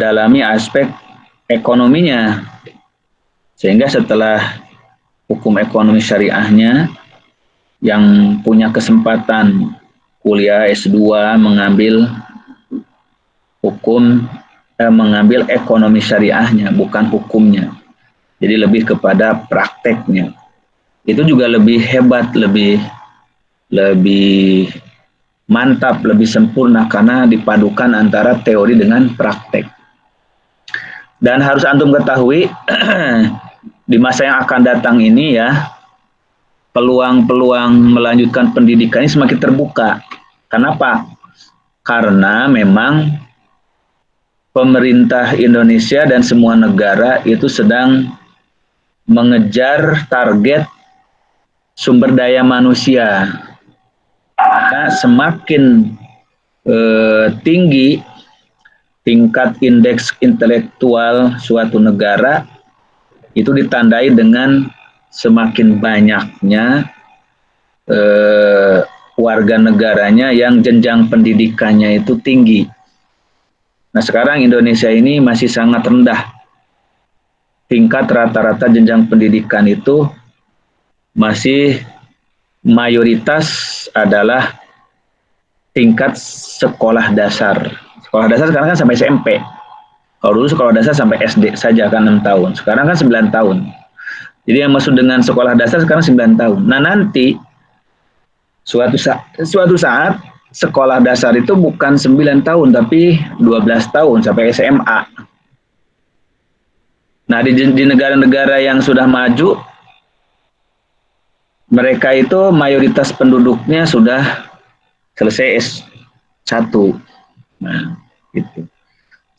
mendalami aspek ekonominya. Sehingga setelah hukum ekonomi syariahnya, yang punya kesempatan kuliah S2 mengambil mengambil ekonomi syariahnya, bukan hukumnya. Jadi lebih kepada prakteknya. Itu juga lebih hebat, lebih mantap, lebih sempurna karena dipadukan antara teori dengan praktek. Dan harus antum ketahui di masa yang akan datang ini ya, peluang-peluang melanjutkan pendidikan ini semakin terbuka. Kenapa? Karena memang pemerintah Indonesia dan semua negara itu sedang mengejar target sumber daya manusia. Karena semakin tinggi tingkat indeks intelektual suatu negara, itu ditandai dengan semakin banyaknya warga negaranya yang jenjang pendidikannya itu tinggi. Nah, sekarang Indonesia ini masih sangat rendah. Tingkat rata-rata jenjang pendidikan itu masih mayoritas adalah tingkat sekolah dasar. Sekolah dasar sekarang kan sampai SMP. Kalau dulu sekolah dasar sampai SD saja kan 6 tahun. Sekarang kan 9 tahun. Jadi yang maksud dengan sekolah dasar sekarang 9 tahun. Nah, nanti suatu saat sekolah dasar itu bukan 9 tahun tapi 12 tahun sampai SMA. Nah, di negara-negara yang sudah maju, mereka itu mayoritas penduduknya sudah selesai S1. Nah, gitu.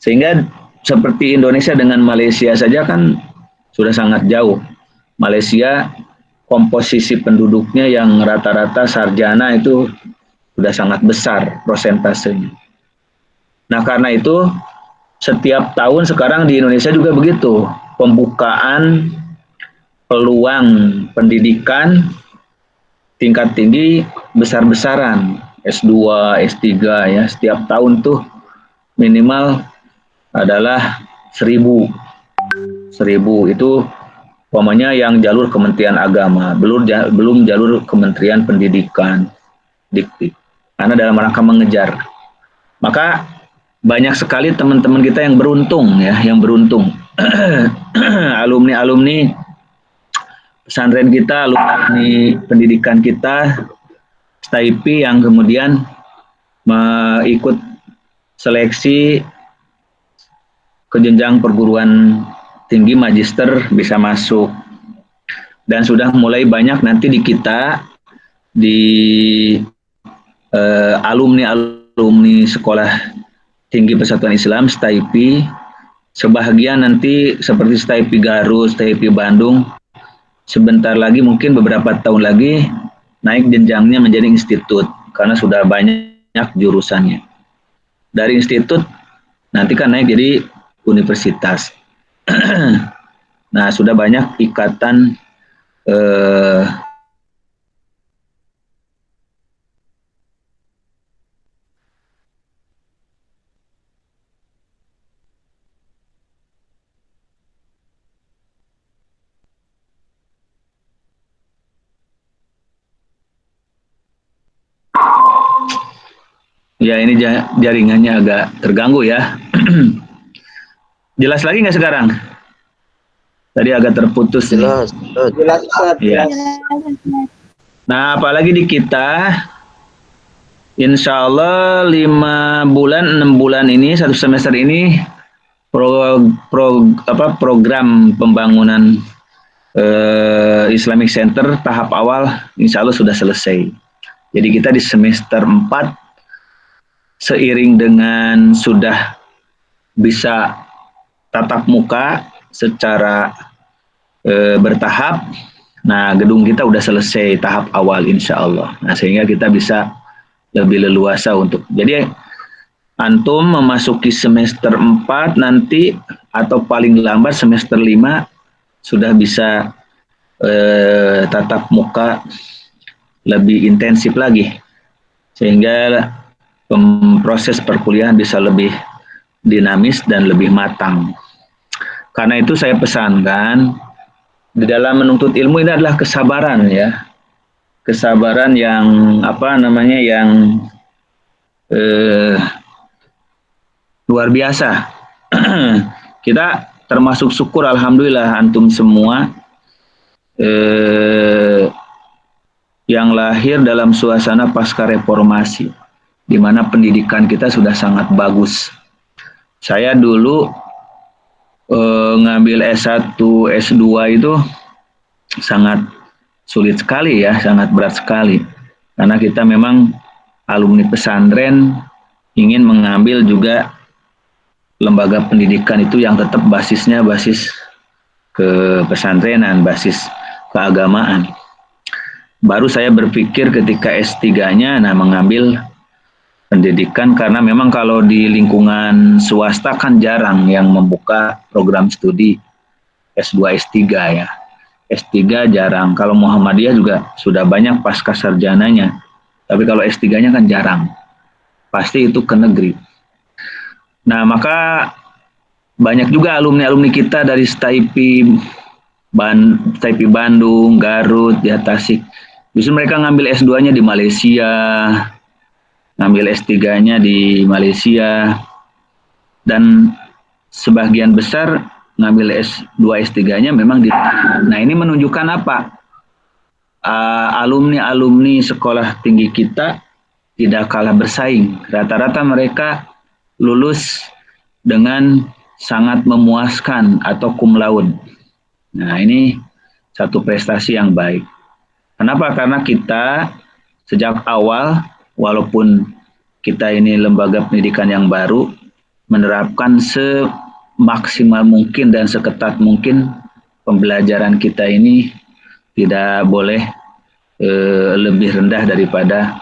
Sehingga seperti Indonesia dengan Malaysia saja kan sudah sangat jauh. Malaysia komposisi penduduknya yang rata-rata sarjana itu sudah sangat besar prosentasenya. Nah, karena itu setiap tahun sekarang di Indonesia juga begitu. Pembukaan peluang pendidikan tingkat tinggi besar-besaran. S2, S3 ya. Setiap tahun tuh minimal adalah 1.000. 1.000 itu umpamanya yang jalur Kementerian Agama, belum jalur Kementerian Pendidikan, Dikti. Karena dalam rangka mengejar. Maka banyak sekali teman-teman kita yang beruntung ya, yang beruntung. Alumni-alumni pesantren kita, alumni pendidikan kita, STAIPI yang kemudian mengikut seleksi ke jenjang perguruan tinggi magister bisa masuk. Dan sudah mulai banyak nanti di kita, di alumni sekolah tinggi persatuan Islam, STAIPI, sebahagian nanti seperti STAIPI Garut, STAIPI Bandung, sebentar lagi mungkin beberapa tahun lagi naik jenjangnya menjadi institut, karena sudah banyak jurusannya. Dari institut nanti kan naik jadi universitas. Nah, sudah banyak ikatan ya, ini jaringannya agak terganggu ya. Jelas lagi nggak sekarang? Tadi agak terputus. Jelas. Ya. Nah, apalagi di kita, insya Allah 5 bulan, 6 bulan ini, 1 semester ini, program pembangunan Islamic Center tahap awal, insya Allah sudah selesai. Jadi kita di semester 4, seiring dengan sudah bisa tatap muka secara bertahap. Nah, gedung kita udah selesai tahap awal insya Allah. Nah, sehingga kita bisa lebih leluasa untuk. Jadi antum memasuki semester 4 nanti atau paling lambat semester 5 sudah bisa tatap muka lebih intensif lagi. Sehingga proses perkuliahan bisa lebih dinamis dan lebih matang. Karena itu saya pesankan di dalam menuntut ilmu ini adalah kesabaran ya. Kesabaran yang yang luar biasa. Kita termasuk syukur alhamdulillah antum semua yang lahir dalam suasana pasca reformasi, di mana pendidikan kita sudah sangat bagus. Saya dulu ngambil S1, S2 itu sangat sulit sekali ya, sangat berat sekali. Karena kita memang alumni pesantren ingin mengambil juga lembaga pendidikan itu yang tetap basisnya basis ke pesantrenan, basis keagamaan. Baru saya berpikir ketika S3-nya mengambil pendidikan, karena memang kalau di lingkungan swasta kan jarang yang membuka program studi S2, S3 ya. S3 jarang, kalau Muhammadiyah juga sudah banyak pasca sarjananya, tapi kalau S3-nya kan jarang, pasti itu ke negeri. Nah, maka banyak juga alumni-alumni kita dari STAIPI, Bandung, Garut, ya Tasik. Justru mereka ngambil S2-nya di Malaysia, ngambil S3-nya di Malaysia, dan sebagian besar ngambil S2, S3-nya memang di. Nah, ini menunjukkan apa? Alumni-alumni sekolah tinggi kita tidak kalah bersaing. Rata-rata mereka lulus dengan sangat memuaskan atau cum laude. Nah, ini satu prestasi yang baik. Kenapa? Karena kita sejak awal, walaupun kita ini lembaga pendidikan yang baru, menerapkan semaksimal mungkin dan seketat mungkin pembelajaran kita ini tidak boleh lebih rendah daripada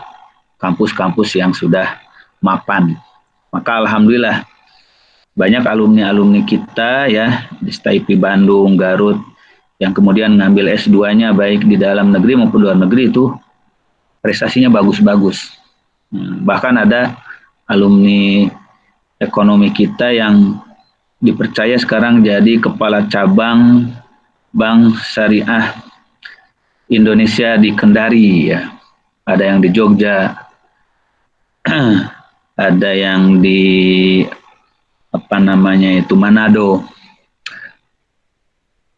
kampus-kampus yang sudah mapan. Maka alhamdulillah banyak alumni-alumni kita ya di STAIPI Bandung, Garut yang kemudian ngambil S2-nya baik di dalam negeri maupun luar negeri itu prestasinya bagus-bagus. Bahkan ada alumni ekonomi kita yang dipercaya sekarang jadi kepala cabang Bank Syariah Indonesia di Kendari ya. Ada yang di Jogja, ada yang di Manado.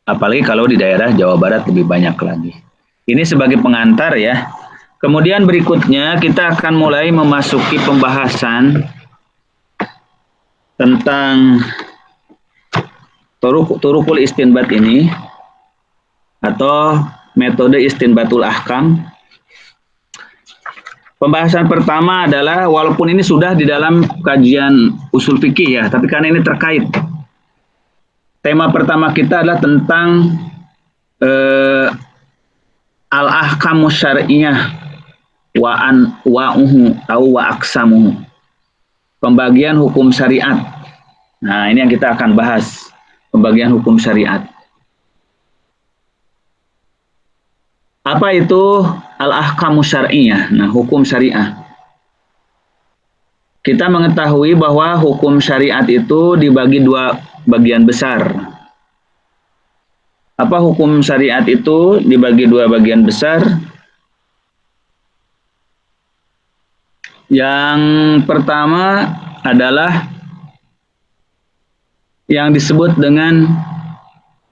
Apalagi kalau di daerah Jawa Barat lebih banyak lagi. Ini sebagai pengantar ya. Kemudian berikutnya kita akan mulai memasuki pembahasan tentang turukul istinbat ini atau metode istinbatul ahkam. Pembahasan pertama adalah, walaupun ini sudah di dalam kajian usul fikih ya, tapi karena ini terkait. Tema pertama kita adalah tentang al-ahkamu syar'iyah wa'uhu atau wa'aksamuhu. Pembagian hukum syariat. Nah, ini yang kita akan bahas, pembagian hukum syariat. Apa itu al-ahkamu syar'iyah? Nah, hukum syariah. Kita mengetahui bahwa hukum syariat itu dibagi dua bagian besar. Apa hukum syariat itu dibagi dua bagian besar? Yang pertama adalah yang disebut dengan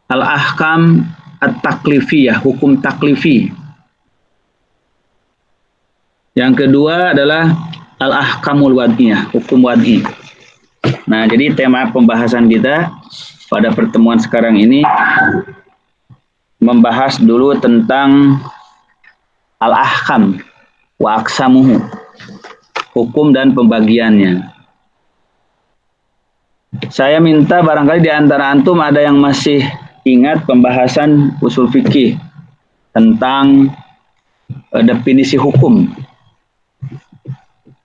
al-ahkam at-taklifiyah, hukum taklifi. Yang kedua adalah al-ahkamul wad'iyah, hukum wad'i. Nah, jadi tema pembahasan kita pada pertemuan sekarang ini membahas dulu tentang al-ahkam wa aksamuhu, hukum dan pembagiannya. Saya minta barangkali di antara antum ada yang masih ingat pembahasan usul fikih tentang definisi hukum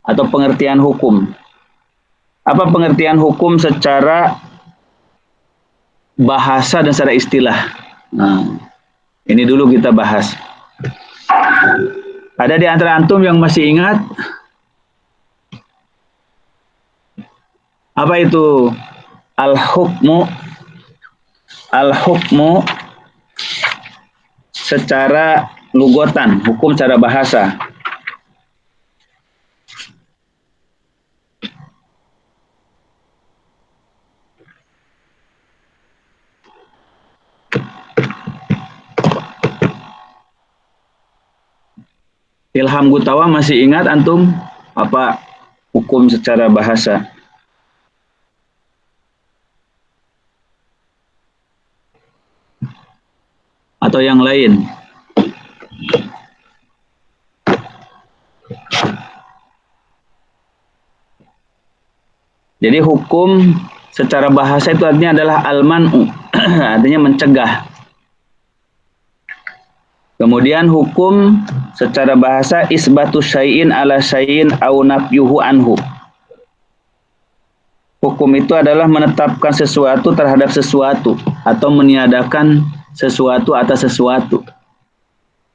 atau pengertian hukum. Apa pengertian hukum secara bahasa dan secara istilah? Nah, ini dulu kita bahas. Ada di antara antum yang masih ingat Apa itu al-hukmu? Al-hukmu secara lugotan, hukum secara bahasa. Ilham Gutawa masih ingat antum apa hukum secara bahasa? Atau yang lain? Jadi hukum secara bahasa itu artinya adalah al-man'u, artinya mencegah. Kemudian hukum secara bahasa isbatu syai'in ala syai'in au nafyuhu anhu. Hukum itu adalah menetapkan sesuatu terhadap sesuatu atau meniadakan sesuatu atas sesuatu.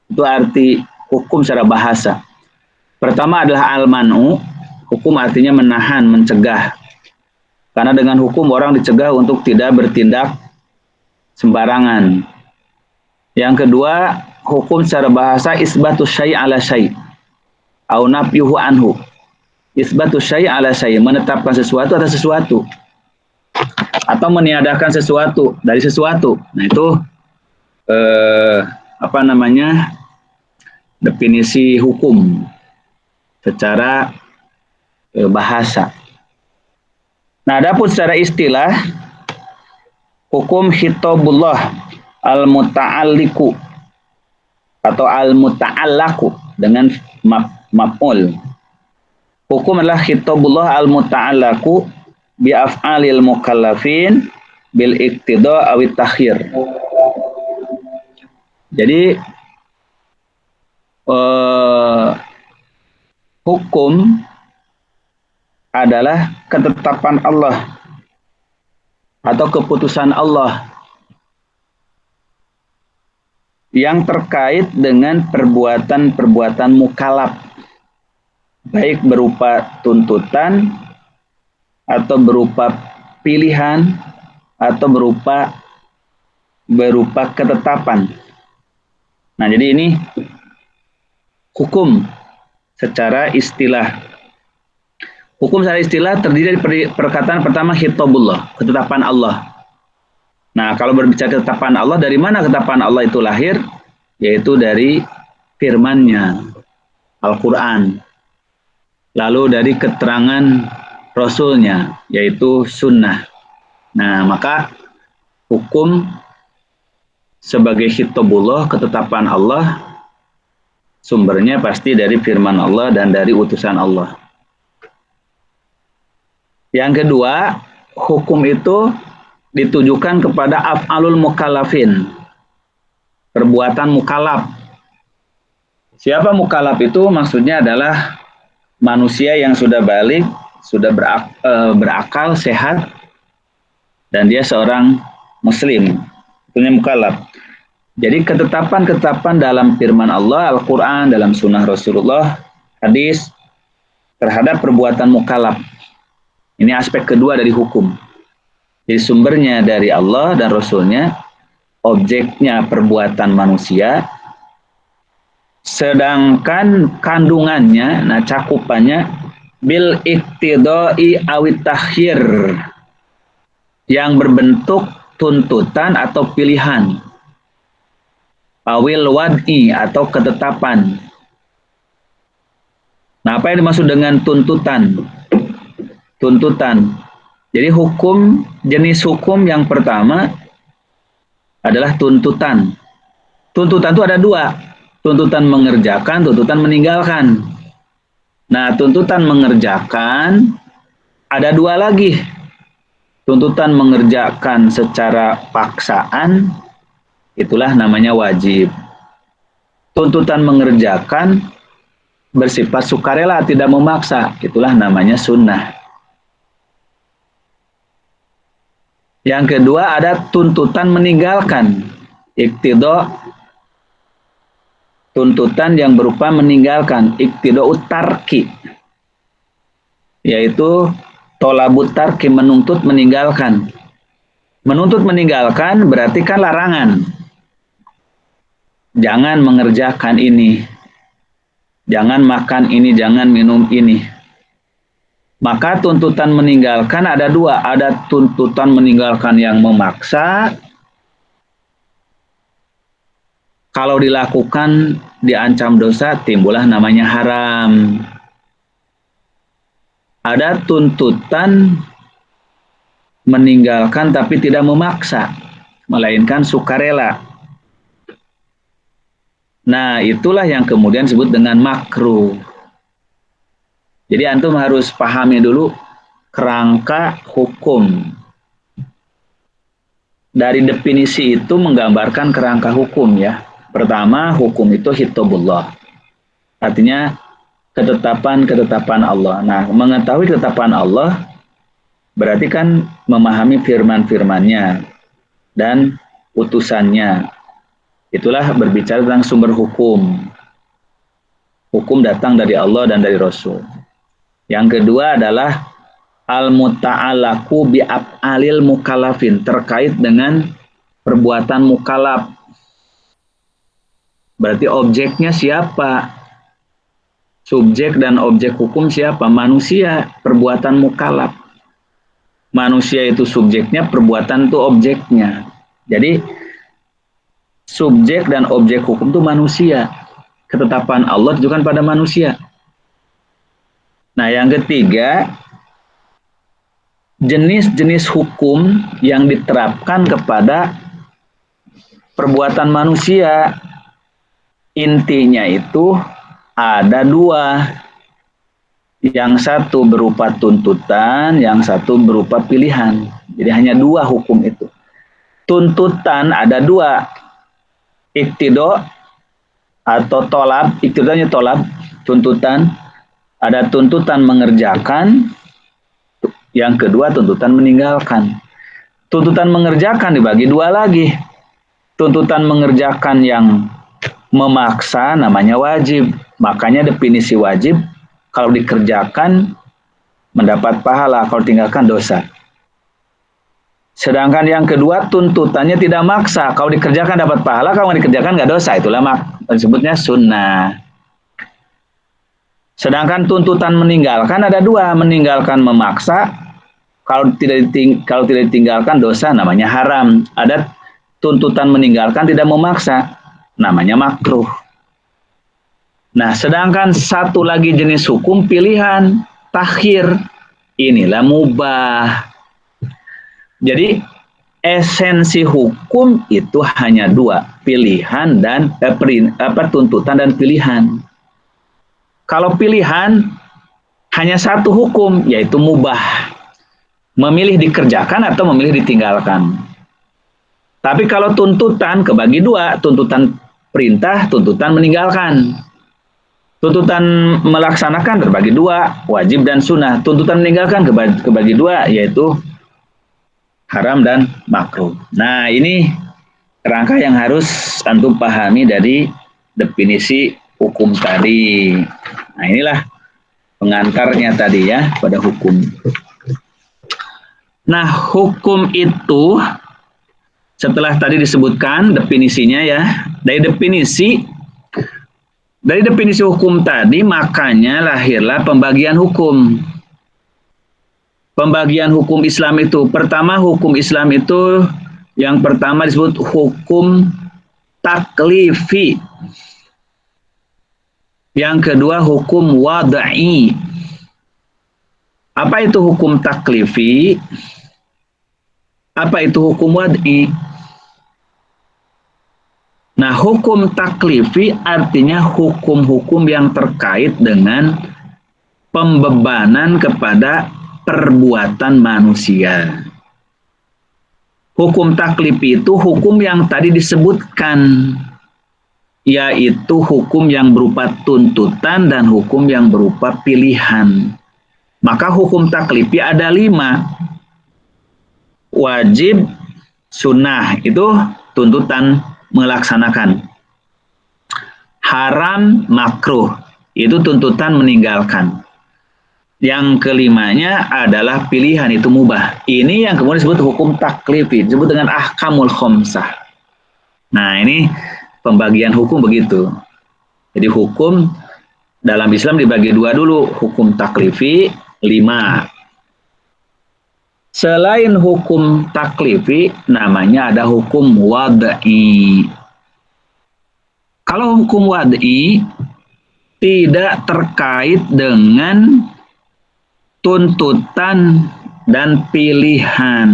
Itu arti hukum secara bahasa. Pertama adalah al-man'u, hukum artinya menahan, mencegah. Karena dengan hukum orang dicegah untuk tidak bertindak sembarangan. Yang kedua, hukum secara bahasa isbatu syai' ala syai' au nafyuhu anhu. Isbatu syai' ala syai', menetapkan sesuatu atas sesuatu atau meniadakan sesuatu dari sesuatu. Nah, itu definisi hukum secara bahasa. Nah, adapun secara istilah hukum khitabullah al-muta'alliqu atau al-muta'allaku dengan maf'ul. Hukum adalah khitabullah al-muta'allaku bi af'alil mukallafin bil iqtida' awit takhir. Jadi hukum adalah ketetapan Allah atau keputusan Allah yang terkait dengan perbuatan-perbuatan mukallaf, baik berupa tuntutan atau berupa pilihan atau berupa ketetapan. Nah, jadi ini hukum secara istilah. Hukum secara istilah terdiri dari perkataan pertama khitabullah, ketetapan Allah. Nah, kalau berbicara ketetapan Allah, dari mana ketetapan Allah itu lahir? Yaitu dari firman-Nya, Al-Quran. Lalu dari keterangan Rasul-Nya, yaitu sunnah. Nah, maka hukum sebagai khitabullah, ketetapan Allah, sumbernya pasti dari firman Allah dan dari utusan Allah. Yang kedua, hukum itu ditujukan kepada af'alul mukallafin, perbuatan mukallaf. Siapa mukallaf itu? Maksudnya adalah manusia yang sudah balik, sudah berakal, sehat, dan dia seorang muslim. Itu mukallaf. Jadi ketetapan-ketetapan dalam firman Allah, Al-Quran, dalam sunnah Rasulullah, hadis, terhadap perbuatan mukallaf. Ini aspek kedua dari hukum. Jadi sumbernya dari Allah dan Rasulnya, objeknya perbuatan manusia, sedangkan kandungannya, nah cakupannya, bil iqtidai awit takhir, yang berbentuk tuntutan atau pilihan, awil wad'i atau ketetapan. Nah, apa yang dimaksud dengan tuntutan? Tuntutan. Jadi hukum, jenis hukum yang pertama adalah tuntutan. Tuntutan itu ada dua. Tuntutan mengerjakan, tuntutan meninggalkan. Nah, tuntutan mengerjakan ada dua lagi. Tuntutan mengerjakan secara paksaan, itulah namanya wajib. Tuntutan mengerjakan bersifat sukarela, tidak memaksa, itulah namanya sunnah. Yang kedua ada tuntutan meninggalkan, iqtida, tuntutan yang berupa meninggalkan, iqtida utarki, yaitu Tolabut tarki, menuntut meninggalkan. Menuntut meninggalkan berarti kan larangan. Jangan mengerjakan ini. Jangan makan ini, jangan minum ini. Maka tuntutan meninggalkan ada dua. Ada tuntutan meninggalkan yang memaksa. Kalau dilakukan diancam dosa, timbullah namanya haram. Ada tuntutan meninggalkan tapi tidak memaksa, melainkan sukarela. Nah, itulah yang kemudian disebut dengan makruh. Jadi antum harus pahami dulu kerangka hukum. Dari definisi itu menggambarkan kerangka hukum ya. Pertama, hukum itu hitobullah. Artinya ketetapan-ketetapan Allah. Nah, mengetahui ketetapan Allah berarti kan memahami firman-firmannya dan utusannya. Itulah berbicara tentang sumber hukum. Hukum datang dari Allah dan dari Rasul. Yang kedua adalah al-muta'alaku bi'af'alil mukallafin, terkait dengan perbuatan mukallaf. Berarti objeknya siapa? Subjek dan objek hukum siapa? Manusia, perbuatan mukallaf. Manusia itu subjeknya, perbuatan itu objeknya. Jadi subjek dan objek hukum itu manusia. Ketetapan Allah ditujukan pada manusia. Nah, yang ketiga, jenis-jenis hukum yang diterapkan kepada perbuatan manusia. Intinya itu ada dua. Yang satu berupa tuntutan, yang satu berupa pilihan. Jadi hanya dua hukum itu. Tuntutan ada dua. Iktido atau tolab. Iktidonya tolab, tuntutan. Ada tuntutan mengerjakan. Yang kedua tuntutan meninggalkan. Tuntutan mengerjakan dibagi dua lagi. Tuntutan mengerjakan yang memaksa namanya wajib. Makanya definisi wajib, kalau dikerjakan mendapat pahala, kalau tinggalkan dosa. Sedangkan yang kedua tuntutannya tidak maksa, kalau dikerjakan dapat pahala, kalau dikerjakan nggak dosa. Itulah disebutnya sunnah. Sedangkan tuntutan meninggalkan ada dua, meninggalkan memaksa, kalau tidak ditinggalkan dosa namanya haram. Ada tuntutan meninggalkan tidak memaksa, namanya makruh. Nah, sedangkan satu lagi jenis hukum pilihan, takhir. Inilah mubah. Jadi esensi hukum itu hanya dua, pilihan dan tuntutan dan pilihan. Kalau pilihan hanya satu hukum, yaitu mubah. Memilih dikerjakan atau memilih ditinggalkan. Tapi kalau tuntutan kebagi dua, tuntutan perintah, tuntutan meninggalkan. Tuntutan melaksanakan terbagi dua, wajib dan sunnah. Tuntutan meninggalkan kebagi dua, yaitu haram dan makruh. Nah, ini kerangka yang harus antum pahami dari definisi hukum tadi. Nah, inilah pengantarnya tadi ya pada hukum. Nah, hukum itu setelah tadi disebutkan definisinya ya, dari definisi hukum tadi, makanya lahirlah pembagian hukum. Pembagian hukum Islam itu, pertama hukum Islam itu yang pertama disebut hukum taklifi. Yang kedua hukum wad'i. Apa itu hukum taklifi? Apa itu hukum wad'i? Nah, hukum taklifi artinya hukum-hukum yang terkait dengan pembebanan kepada perbuatan manusia. Hukum taklifi itu hukum yang tadi disebutkan, yaitu hukum yang berupa tuntutan dan hukum yang berupa pilihan. Maka hukum taklifi ada 5. Wajib, sunnah, itu tuntutan melaksanakan. Haram, makruh, itu tuntutan meninggalkan. Yang kelimanya adalah pilihan, itu mubah. Ini yang kemudian disebut hukum taklifi, disebut dengan ahkamul khomsah. Nah, ini pembagian hukum begitu. Jadi hukum dalam Islam dibagi dua dulu, hukum taklifi 5. Selain hukum taklifi, namanya ada hukum wad'i. Kalau hukum wad'i tidak terkait dengan tuntutan dan pilihan.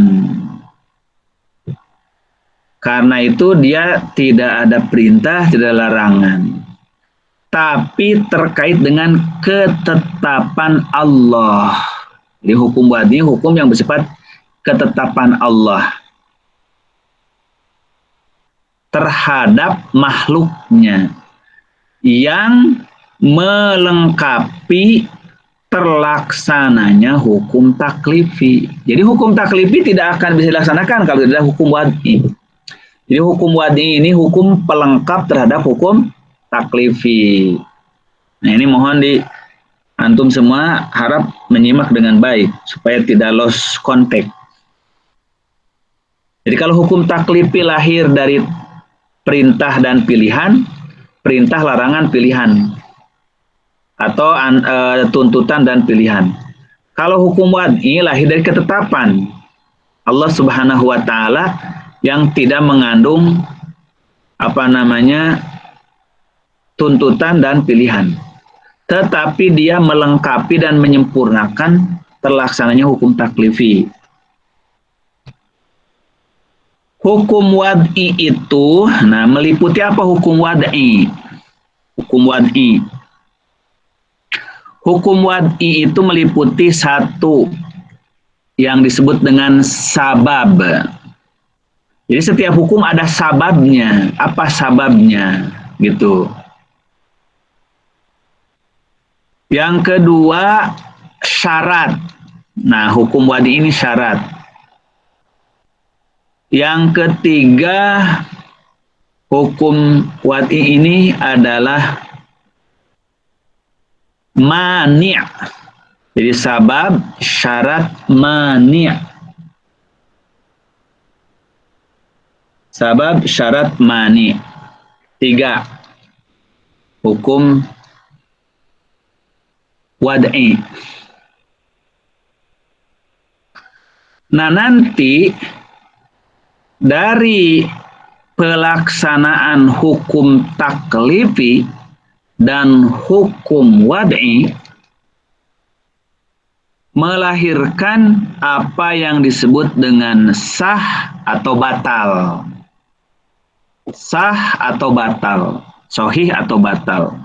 Karena itu dia tidak ada perintah, tidak ada larangan. Tapi terkait dengan ketetapan Allah. Jadi hukum wad'i hukum yang bersifat ketetapan Allah terhadap makhluknya yang melengkapi terlaksananya hukum taklifi. Jadi hukum taklifi tidak akan bisa dilaksanakan kalau tidak hukum wad'i. Jadi hukum wad'i ini hukum pelengkap terhadap hukum taklifi. Nah, ini mohon antum semua harap menyimak dengan baik supaya tidak lost contact. Jadi kalau hukum taklifi lahir dari perintah dan pilihan, perintah larangan pilihan, atau tuntutan dan pilihan. Kalau hukum wad'i lahir dari ketetapan Allah Subhanahu wa taala yang tidak mengandung tuntutan dan pilihan. Tetapi dia melengkapi dan menyempurnakan terlaksananya hukum taklifi. Hukum wad'i itu, meliputi apa hukum wad'i? Hukum wad'i. Hukum wad'i itu meliputi satu yang disebut dengan sabab. Jadi setiap hukum ada sababnya. Apa sababnya? Gitu. Yang kedua, syarat. Nah, hukum wad'i ini syarat. Yang ketiga, hukum wad'i ini adalah mani'. Jadi sabab, syarat, mani'. Sabab, syarat, mani'. 3. Hukum wad'i. Nah, nanti dari pelaksanaan hukum taklifi dan hukum wad'i melahirkan apa yang disebut dengan sah atau batal. Sah atau batal, sahih atau batal.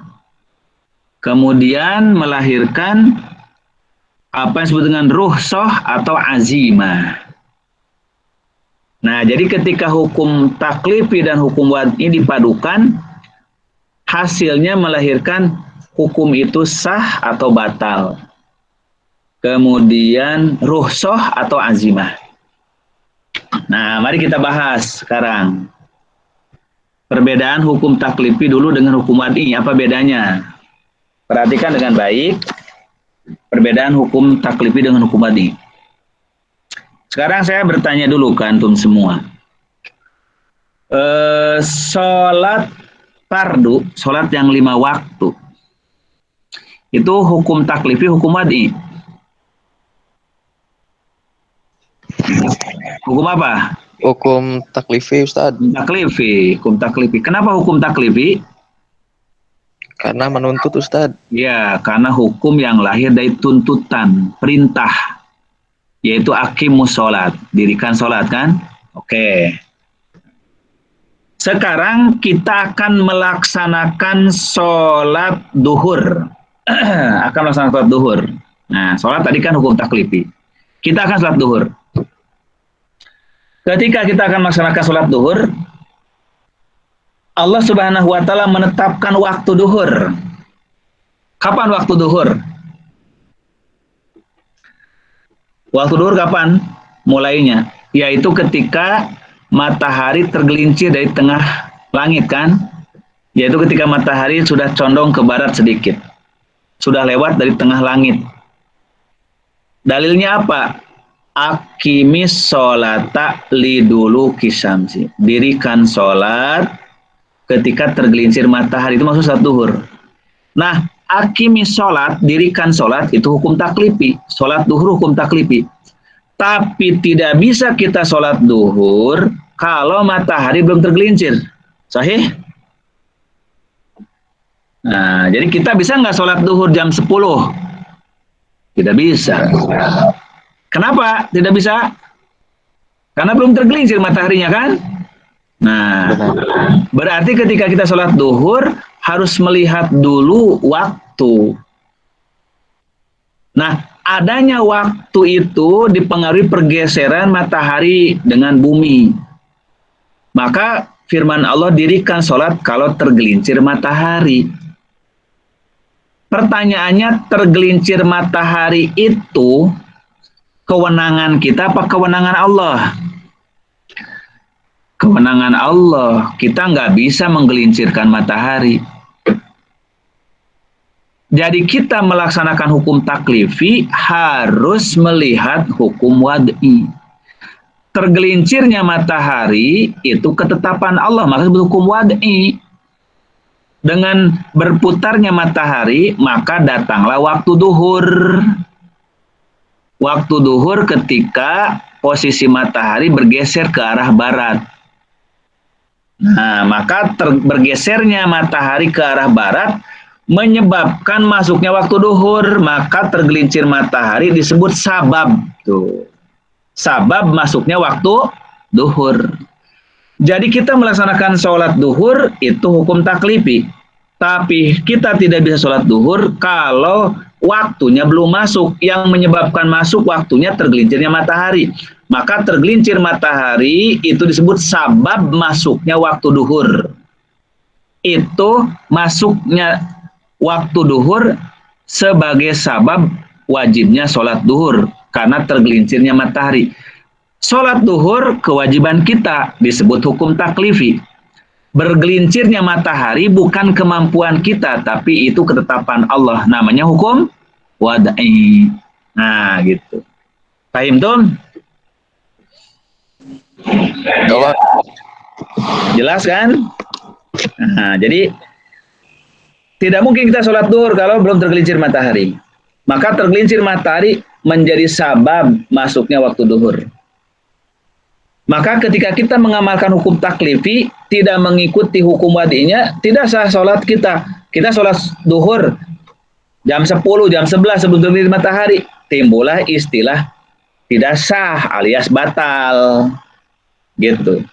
Kemudian melahirkan apa yang disebut dengan rukhsah atau azimah. Nah, jadi ketika hukum taklifi dan hukum wad'i dipadukan, hasilnya melahirkan hukum itu sah atau batal. Kemudian rukhsah atau azimah. Nah, mari kita bahas sekarang. Perbedaan hukum taklifi dulu dengan hukum wad'i, apa bedanya? Perhatikan dengan baik perbedaan hukum taklifi dengan hukum wad'i. Sekarang saya bertanya dulu ke antum semua. Sholat fardu, sholat yang 5 waktu, itu hukum taklifi, hukum wad'i? Hukum apa? Hukum taklifi, Ustaz. Taklifi, hukum taklifi. Kenapa hukum taklifi? Karena menuntut, Ustaz. Ya, karena hukum yang lahir dari tuntutan, perintah, yaitu aqimus sholat, dirikan sholat kan? Oke. Sekarang kita akan melaksanakan sholat duhur. Akan melaksanakan sholat duhur. Nah, sholat tadi kan hukum taklifi. Kita akan sholat duhur. Ketika kita akan melaksanakan sholat duhur, Allah Subhanahu wa ta'ala menetapkan waktu duhur. Kapan waktu duhur? Waktu duhur kapan mulainya? Yaitu ketika matahari tergelincir dari tengah langit kan? Yaitu ketika matahari sudah condong ke barat sedikit. Sudah lewat dari tengah langit. Dalilnya apa? Akimis sholata liduluki syamsi. Dirikan sholat ketika tergelincir matahari. Itu maksud sholat duhur. Nah, akimis sholat, dirikan sholat, itu hukum taklifi. Sholat duhur hukum taklifi. Tapi tidak bisa kita sholat duhur kalau matahari belum tergelincir. Sahih? Nah, jadi kita bisa nggak sholat duhur jam 10? Tidak bisa. Kenapa tidak bisa? Karena belum tergelincir mataharinya kan? Nah, berarti ketika kita sholat duhur harus melihat dulu waktu. Nah, adanya waktu itu dipengaruhi pergeseran matahari dengan bumi. Maka firman Allah, dirikan sholat kalau tergelincir matahari. Pertanyaannya, tergelincir matahari itu kewenangan kita apa kewenangan Allah? Kewenangan Allah. Kita nggak bisa menggelincirkan matahari. Jadi kita melaksanakan hukum taklifi harus melihat hukum wad'i. Tergelincirnya matahari itu ketetapan Allah, maka itu hukum wad'i. Dengan berputarnya matahari, maka datanglah waktu duhur. Waktu duhur ketika posisi matahari bergeser ke arah barat. Nah, maka bergesernya matahari ke arah barat menyebabkan masuknya waktu duhur, maka tergelincir matahari disebut sabab. Tuh. Sabab masuknya waktu duhur. Jadi kita melaksanakan sholat duhur itu hukum taklifi. Tapi kita tidak bisa sholat duhur kalau waktunya belum masuk. Yang menyebabkan masuk waktunya tergelincirnya matahari. Maka tergelincir matahari itu disebut sabab masuknya waktu duhur. Itu masuknya waktu duhur sebagai sabab wajibnya sholat duhur. Karena tergelincirnya matahari. Sholat duhur kewajiban kita disebut hukum taklifi. Bergelincirnya matahari bukan kemampuan kita, tapi itu ketetapan Allah. Namanya hukum wad'i. Nah, gitu. Paham, Tom? Ya. Jelas kan? Nah, jadi tidak mungkin kita sholat duhur kalau belum tergelincir matahari. Maka tergelincir matahari menjadi sabab masuknya waktu duhur. Maka ketika kita mengamalkan hukum taklifi, tidak mengikuti hukum wadi'nya, tidak sah sholat kita. Kita sholat duhur jam 10, jam 11 sebelum terbit matahari. Timbullah istilah tidak sah alias batal. Gitu.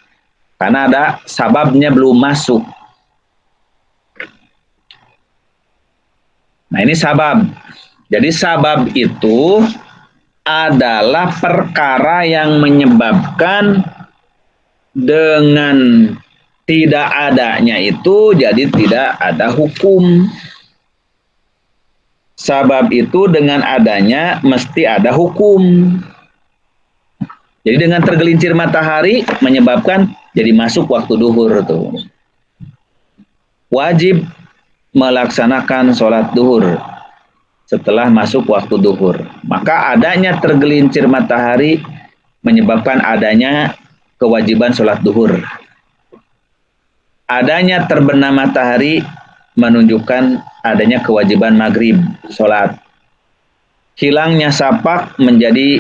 Karena ada sababnya belum masuk. Nah, ini sabab. Jadi sabab itu adalah perkara yang menyebabkan dengan tidak adanya itu jadi tidak ada hukum. Sabab itu dengan adanya mesti ada hukum. Jadi dengan tergelincir matahari menyebabkan jadi masuk waktu duhur tuh. Wajib melaksanakan sholat duhur setelah masuk waktu duhur. Maka adanya tergelincir matahari menyebabkan adanya kewajiban sholat duhur. Adanya terbenam matahari menunjukkan adanya kewajiban maghrib, sholat. Hilangnya syapak menjadi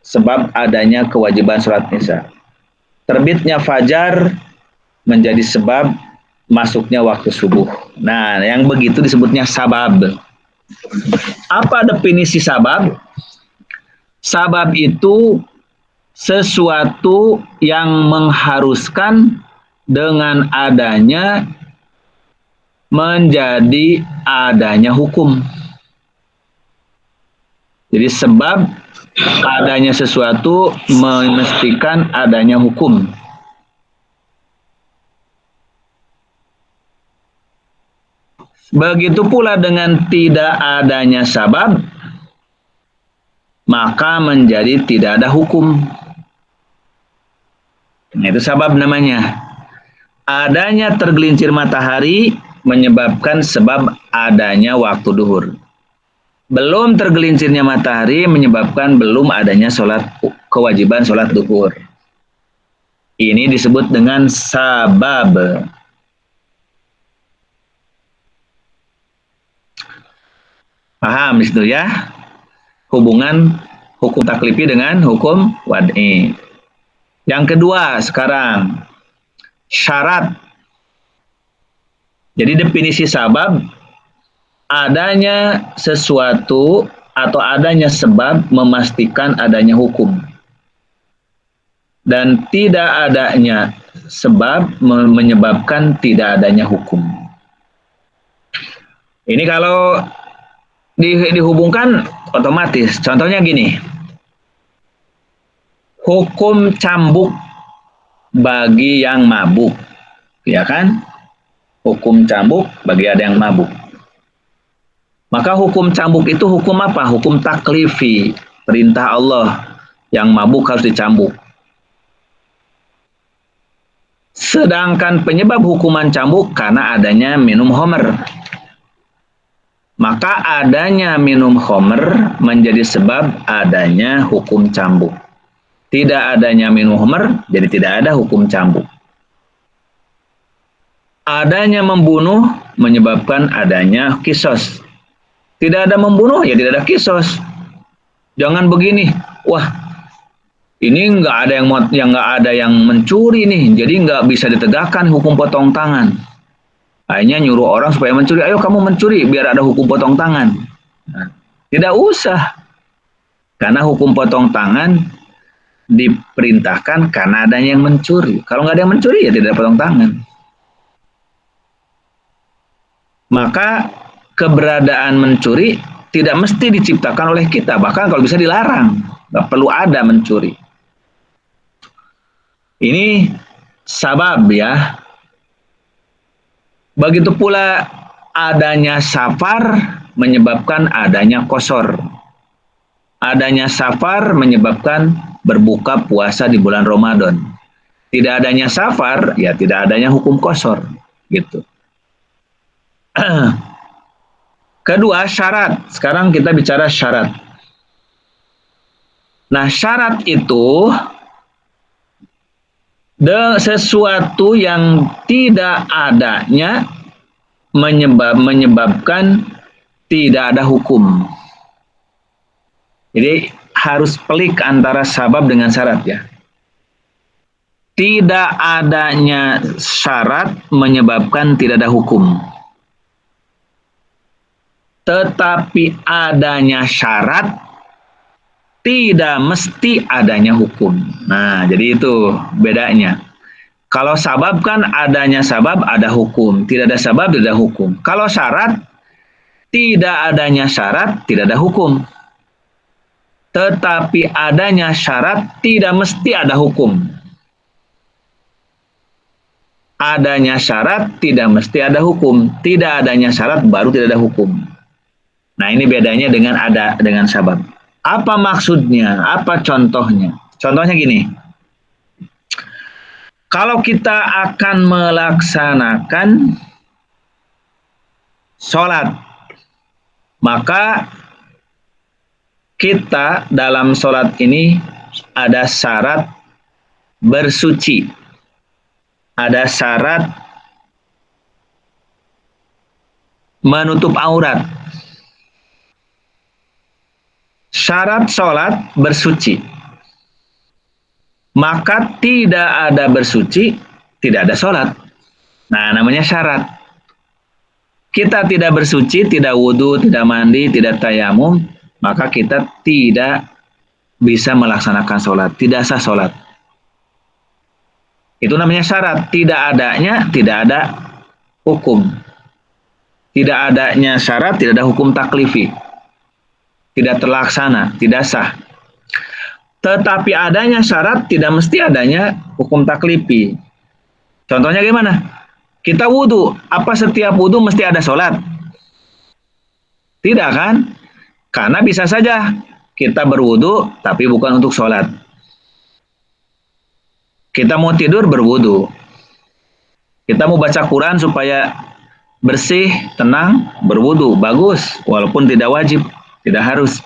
sebab adanya kewajiban sholat isya. Terbitnya fajar menjadi sebab masuknya waktu subuh. Nah, yang begitu disebutnya sabab. Apa definisi sabab? Sabab itu sesuatu yang mengharuskan dengan adanya menjadi adanya hukum. Jadi sebab adanya sesuatu memastikan adanya hukum. Begitu pula dengan tidak adanya sabab, maka menjadi tidak ada hukum. Nah, itu sabab namanya. Adanya tergelincir matahari menyebabkan sebab adanya waktu duhur. belum tergelincirnya matahari menyebabkan belum adanya kewajiban sholat duhur. Ini disebut dengan sabab. Paham di situ ya? Hubungan hukum taklifi dengan hukum wad'i. Yang kedua sekarang, syarat. Jadi definisi sabab, adanya sesuatu atau adanya sebab memastikan adanya hukum. Dan tidak adanya sebab menyebabkan tidak adanya hukum. Ini kalau dihubungkan otomatis. Contohnya gini. Hukum cambuk bagi yang mabuk. Ya kan? Hukum cambuk bagi ada yang mabuk. Maka hukum cambuk itu hukum apa? Hukum taklifi. Perintah Allah. Yang mabuk harus dicambuk. Sedangkan penyebab hukuman cambuk karena adanya minum homer. Maka adanya minum homer menjadi sebab adanya hukum cambuk. Tidak adanya minum homer, jadi tidak ada hukum cambuk. Adanya membunuh menyebabkan adanya kisos. Tidak ada membunuh, ya tidak ada kisos. Jangan begini, wah ini nggak ada yang mencuri nih, jadi nggak bisa ditegakkan hukum potong tangan. Akhirnya nyuruh orang supaya mencuri, ayo kamu mencuri biar ada hukum potong tangan. Nah, tidak usah, karena hukum potong tangan diperintahkan karena adanya yang mencuri. Kalau nggak ada yang mencuri ya tidak ada potong tangan. Maka keberadaan mencuri tidak mesti diciptakan oleh kita, bahkan kalau bisa dilarang, nggak perlu ada mencuri. Ini sabab ya. Begitu pula adanya safar menyebabkan adanya qashar. Adanya safar menyebabkan berbuka puasa di bulan Ramadan. Tidak adanya safar, ya tidak adanya hukum qashar, gitu. Kedua, syarat. Sekarang kita bicara syarat. Nah, syarat itu sesuatu yang tidak adanya menyebabkan tidak ada hukum. Jadi harus pelik antara sabab dengan syarat ya. Tidak adanya syarat menyebabkan tidak ada hukum. Tetapi adanya syarat tidak mesti adanya hukum. Nah, jadi itu bedanya. Kalau sabab kan adanya sabab ada hukum, tidak ada sabab tidak ada hukum. Kalau syarat tidak adanya syarat tidak ada hukum. Tetapi adanya syarat tidak mesti ada hukum. Adanya syarat tidak mesti ada hukum. Tidak adanya syarat baru tidak ada hukum. Nah, ini bedanya dengan sabab. Apa maksudnya? Apa contohnya? Contohnya gini. Kalau kita akan melaksanakan sholat, maka kita dalam sholat ini ada syarat bersuci. Ada syarat menutup aurat. Syarat sholat bersuci. Maka tidak ada bersuci, tidak ada sholat. Nah, namanya syarat. Kita tidak bersuci, tidak wudhu, tidak mandi, tidak tayamum, maka kita tidak bisa melaksanakan sholat. Tidak sah sholat. Itu namanya syarat. Tidak adanya, tidak ada hukum. Tidak adanya syarat, tidak ada hukum taklifi. Tidak terlaksana, tidak sah. Tetapi adanya syarat tidak mesti adanya hukum taklifi. Contohnya gimana? Kita wudhu, apa setiap wudhu mesti ada sholat? Tidak kan? Karena bisa saja kita berwudhu tapi bukan untuk sholat. Kita mau tidur berwudhu. Kita mau baca Quran supaya bersih, tenang, berwudhu, bagus, walaupun tidak wajib. tidak harus.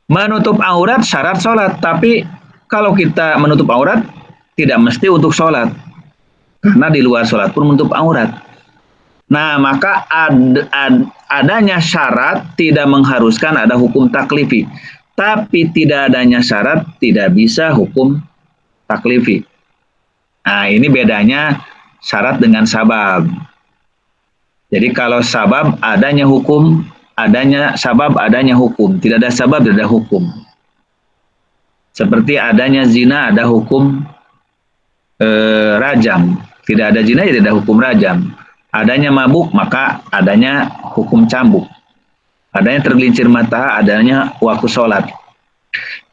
Menutup aurat syarat sholat, tapi kalau kita menutup aurat tidak mesti untuk sholat, karena di luar sholat pun menutup aurat. Nah, maka adanya syarat tidak mengharuskan ada hukum taklifi, tapi tidak adanya syarat tidak bisa hukum taklifi. Nah, ini bedanya syarat dengan sabab. Jadi kalau sabab adanya hukum, adanya sabab adanya hukum, tidak ada sabab tidak ada hukum. Seperti adanya zina ada hukum rajam, tidak ada zina ya tidak ada hukum rajam. Adanya mabuk maka adanya hukum cambuk. Adanya tergelincir mata adanya waktu sholat.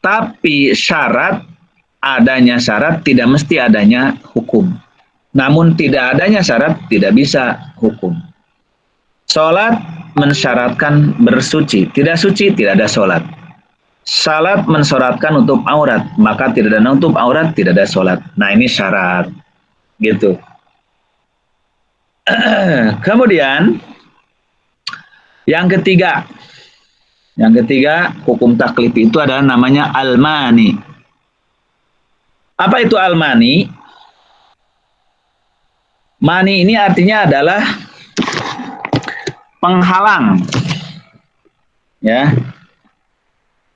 Tapi syarat, adanya syarat tidak mesti adanya hukum. Namun tidak adanya syarat tidak bisa hukum. Sholat mensyaratkan bersuci, tidak suci tidak ada sholat. Salat mensyaratkan untuk aurat, maka tidak ada nutup aurat tidak ada sholat. Nah ini syarat, gitu. Kemudian yang ketiga hukum taklif itu adalah namanya al-mani. Apa itu al-mani? Mani ini artinya adalah penghalang, ya,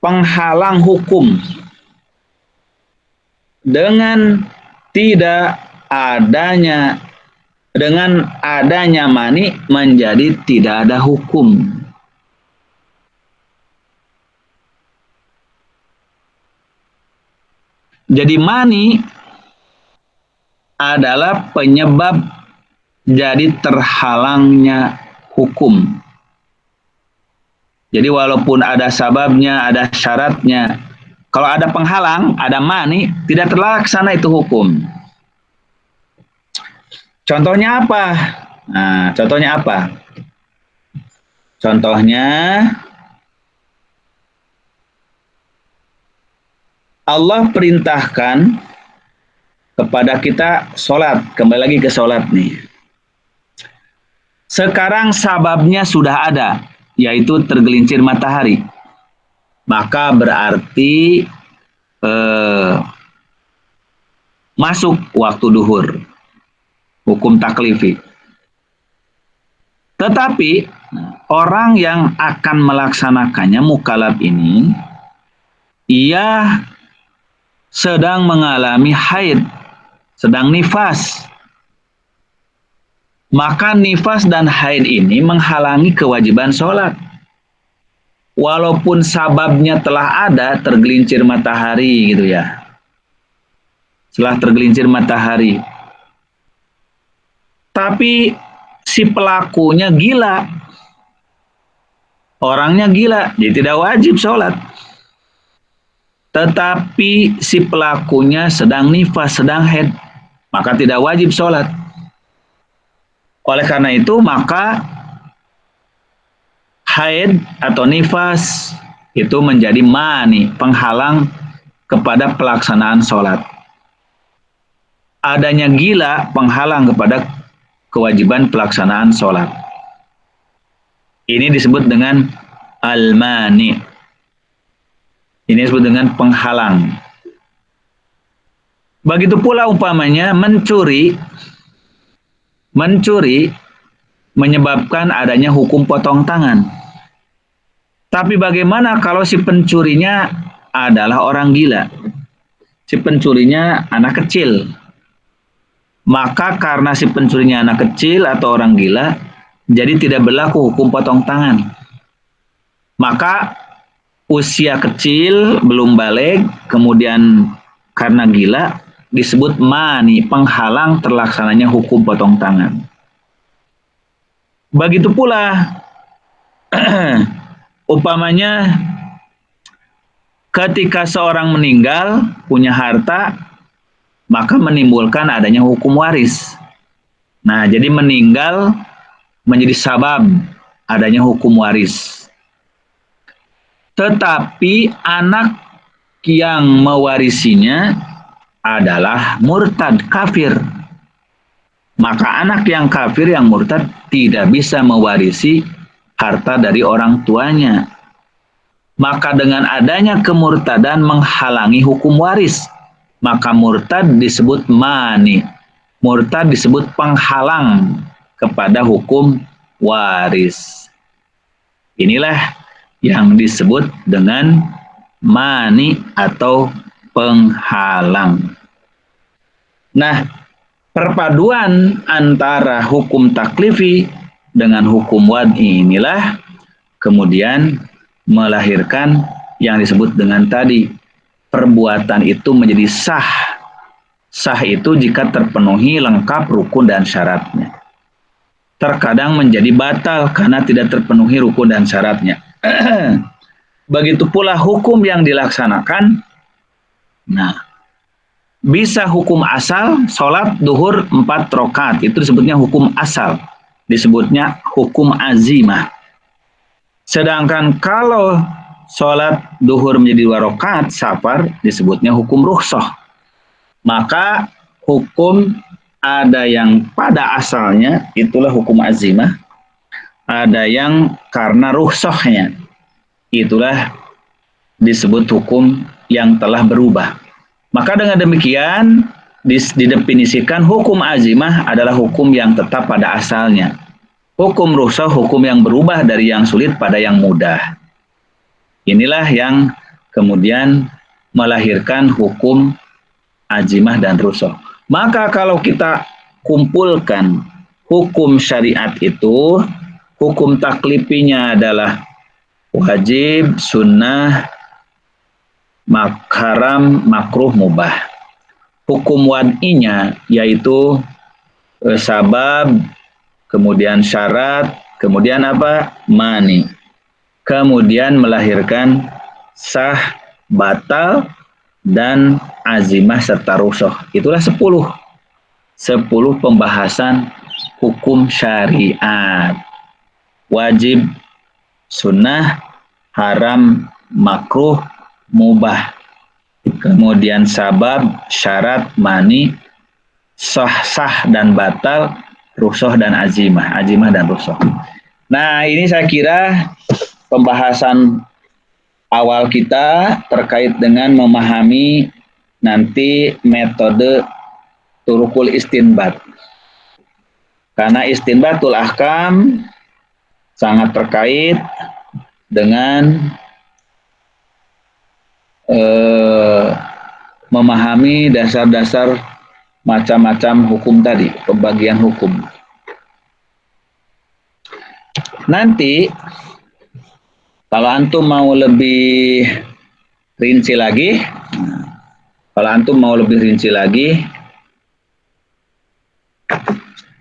penghalang hukum dengan adanya mani menjadi tidak ada hukum. Jadi mani adalah penyebab jadi terhalangnya hukum. Jadi walaupun ada sababnya, ada syaratnya, kalau ada penghalang, ada mani, tidak terlaksana itu hukum. Contohnya apa? Nah, contohnya apa? Contohnya Allah perintahkan kepada kita sholat. Kembali lagi ke sholat nih. Sekarang sababnya sudah ada, yaitu tergelincir matahari. Maka berarti masuk waktu duhur. Hukum taklifi. Tetapi orang yang akan melaksanakannya mukallaf ini, ia sedang mengalami haid, sedang nifas. Maka nifas dan haid ini menghalangi kewajiban sholat. Walaupun sababnya telah ada, tergelincir matahari gitu ya. Setelah tergelincir matahari. Tapi si pelakunya gila. Orangnya gila, jadi tidak wajib sholat. Tetapi si pelakunya sedang nifas, sedang haid, maka tidak wajib sholat. Oleh karena itu, maka haid atau nifas itu menjadi mani, penghalang kepada pelaksanaan sholat. Adanya gila, penghalang kepada kewajiban pelaksanaan sholat. Ini disebut dengan al-mani. Ini disebut dengan penghalang. Begitu pula umpamanya mencuri menyebabkan adanya hukum potong tangan. Tapi bagaimana kalau si pencurinya adalah orang gila? Si pencurinya anak kecil. Maka karena si pencurinya anak kecil atau orang gila, jadi tidak berlaku hukum potong tangan. Maka usia kecil, belum balik, kemudian karena gila, disebut mani, penghalang terlaksananya hukum potong tangan. Begitu pula, umpamanya ketika seorang meninggal, punya harta, maka menimbulkan adanya hukum waris. Nah, jadi meninggal menjadi sabab adanya hukum waris. Tetapi anak yang mewarisinya adalah murtad, kafir. Maka anak yang kafir, yang murtad tidak bisa mewarisi harta dari orang tuanya. Maka dengan adanya kemurtadan menghalangi hukum waris. Maka murtad disebut mani. Murtad disebut penghalang kepada hukum waris. Inilah yang disebut dengan mani atau penghalang. Nah, perpaduan antara hukum taklifi dengan hukum wad'i inilah kemudian melahirkan yang disebut dengan tadi, perbuatan itu menjadi sah. Sah itu jika terpenuhi lengkap rukun dan syaratnya. Terkadang menjadi batal karena tidak terpenuhi rukun dan syaratnya. Begitu pula hukum yang dilaksanakan. Nah, bisa hukum asal, sholat duhur 4 rakaat, itu disebutnya hukum asal. Disebutnya hukum azimah. Sedangkan kalau sholat duhur menjadi 2 rakaat safar disebutnya hukum rukhsah. Maka hukum ada yang pada asalnya itulah hukum azimah, ada yang karena rukhsahnya itulah disebut hukum yang telah berubah. Maka dengan demikian didefinisikan hukum azimah adalah hukum yang tetap pada asalnya. Hukum rukhsah hukum yang berubah dari yang sulit pada yang mudah. Inilah yang kemudian melahirkan hukum azimah dan rukhsah. Maka kalau kita kumpulkan hukum syariat itu, hukum taklifinya adalah wajib, sunnah, haram, makruh, mubah. Hukum wad'inya yaitu sabab, kemudian syarat, kemudian apa? Mani. Kemudian melahirkan sah, batal, dan azimah serta rukhsah. Itulah 10 pembahasan hukum syariat. Wajib, sunnah, haram, makruh, mubah. Kemudian sabab, syarat, mani, sah dan batal, rukhsah dan azimah dan rukhsah. Nah, ini saya kira pembahasan awal kita terkait dengan memahami nanti metode turukul istinbat. Karena istinbatul ahkam sangat terkait dengan memahami dasar-dasar macam-macam hukum tadi, pembagian hukum. Nanti kalau antum mau lebih rinci lagi,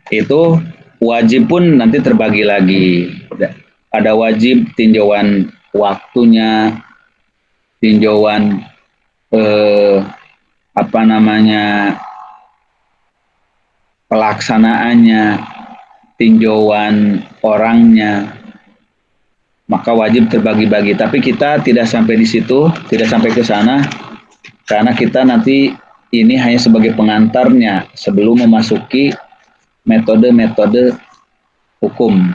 itu wajib pun nanti terbagi lagi. Ada wajib tinjauan waktunya, tinjauan pelaksanaannya, tinjauan orangnya, maka wajib terbagi-bagi. Tapi kita tidak sampai di situ, tidak sampai ke sana, karena kita nanti ini hanya sebagai pengantarnya sebelum memasuki metode-metode hukum.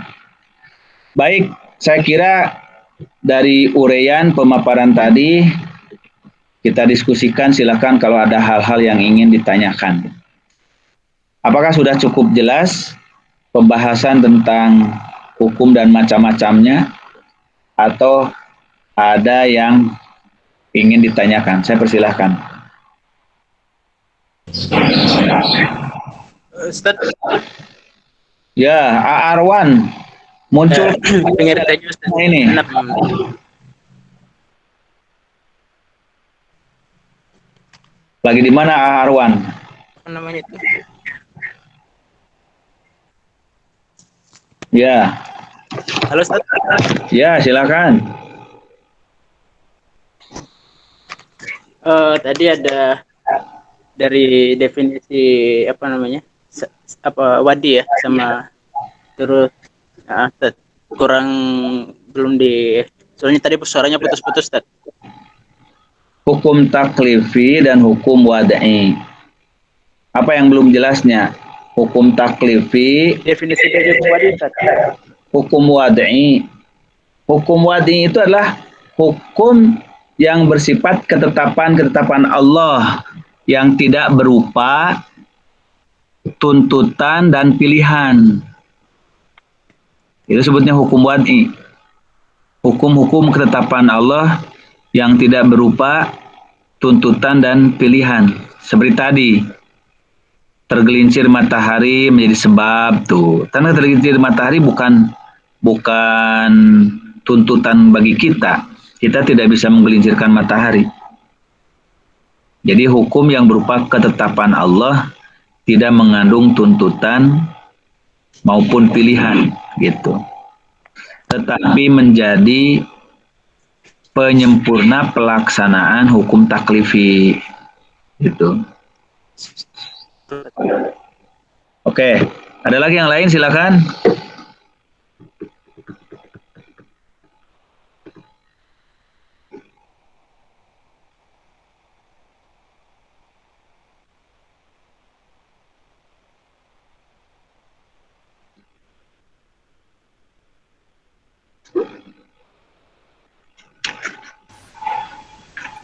Baik, saya kira dari uraian pemaparan tadi kita diskusikan, silakan kalau ada hal-hal yang ingin ditanyakan. Apakah sudah cukup jelas pembahasan tentang hukum dan macam-macamnya, atau ada yang ingin ditanyakan? Saya persilahkan. Ustaz. Ya, Arwan muncul Dengar tadi Ustaz. Ini. Lagi di mana Arwan? Apa namanya itu? Ya. Halo Ustaz. Ya, silakan. Tadi ada dari definisi wadi ya, sama terus Ustaz, kurang belum soalnya tadi suaranya putus-putus Ustaz. Hukum taklifi dan hukum wad'i. Apa yang belum jelasnya? Hukum taklifi, Definisi dari hukum wadi Ustaz. hukum wad'i. Hukum wad'i itu adalah hukum yang bersifat ketetapan Allah yang tidak berupa tuntutan dan pilihan. Itu sebutnya hukum wad'i. Hukum-hukum ketetapan Allah yang tidak berupa tuntutan dan pilihan. Seperti tadi, tergelincir matahari menjadi sebab tuh. Karena tergelincir matahari bukan tuntutan bagi kita. Kita tidak bisa menggelincirkan matahari. Jadi hukum yang berupa ketetapan Allah tidak mengandung tuntutan maupun pilihan gitu. Tetapi menjadi penyempurna pelaksanaan hukum taklifi gitu. Oke, ada lagi yang lain silakan.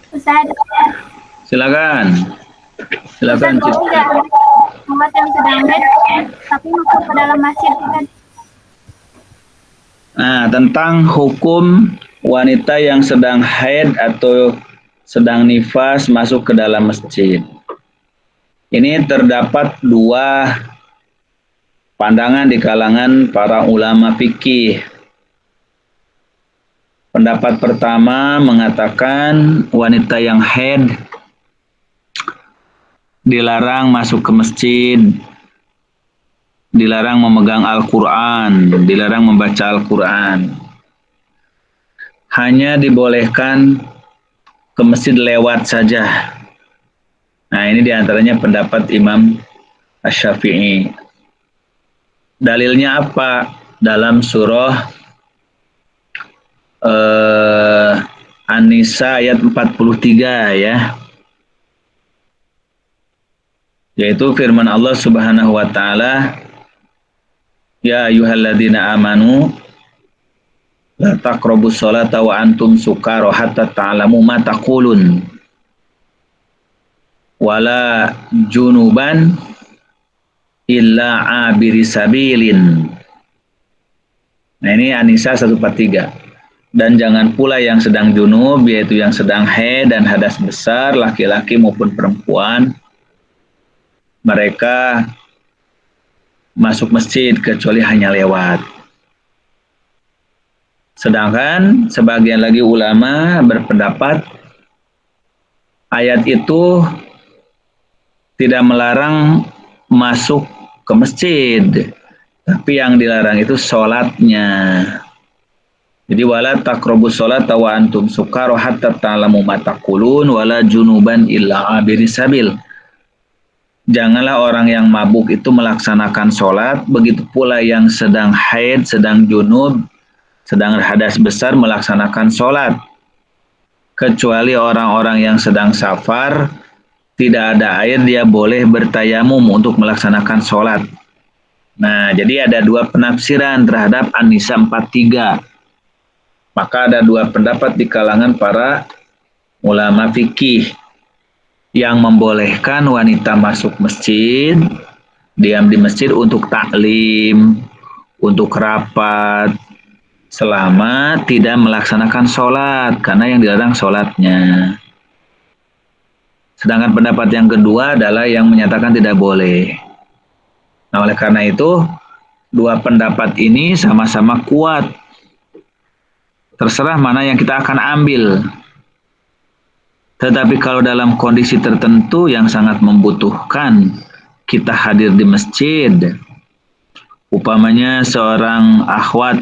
Ustaz, Silakan. Silakan. Ustaz, boleh nggak sholat yang sedang haid tapi masuk ke dalam masjid, Ustaz? Nah, tentang hukum wanita yang sedang haid atau sedang nifas masuk ke dalam masjid. Ini terdapat dua pandangan di kalangan para ulama fikih. Pendapat pertama mengatakan wanita yang haid dilarang masuk ke masjid, dilarang memegang Al-Quran, dilarang membaca Al-Quran. Hanya dibolehkan ke masjid lewat saja. Nah, ini diantaranya pendapat Imam Asy-Syafi'i. Dalilnya apa? Dalam surah An-Nisa ayat 43 ya. Yaitu firman Allah Subhanahu wa taala, ya ayyuhalladzina amanu la taqrabus sholata wa antum sukara hatta ta'lamu ma taqulun wala junuban illa abiri sabilin. Nah, ini An-Nisa 143. Dan jangan pula yang sedang junub, yaitu yang sedang haid dan hadas besar, laki-laki maupun perempuan, mereka masuk masjid kecuali hanya lewat. Sedangkan sebagian lagi ulama berpendapat ayat itu tidak melarang masuk ke masjid, tapi yang dilarang itu sholatnya. Jadi wala taqrabus sholata wa antum sukara hatta ta'lamu ma taqulun wala junuban illa abiri sabil. Janganlah orang yang mabuk itu melaksanakan sholat, begitu pula yang sedang haid, sedang junub, sedang hadas besar melaksanakan sholat. Kecuali orang-orang yang sedang safar, tidak ada air, dia boleh bertayamum untuk melaksanakan sholat. Nah, jadi ada dua penafsiran terhadap An-Nisa 43. Maka ada dua pendapat di kalangan para ulama fikih yang membolehkan wanita masuk masjid, diam di masjid untuk taklim, untuk rapat, selama tidak melaksanakan sholat, karena yang dilarang sholatnya. Sedangkan pendapat yang kedua adalah yang menyatakan tidak boleh. Nah, oleh karena itu, dua pendapat ini sama-sama kuat. Terserah mana yang kita akan ambil. Tetapi kalau dalam kondisi tertentu yang sangat membutuhkan kita hadir di masjid, umpamanya seorang akhwat,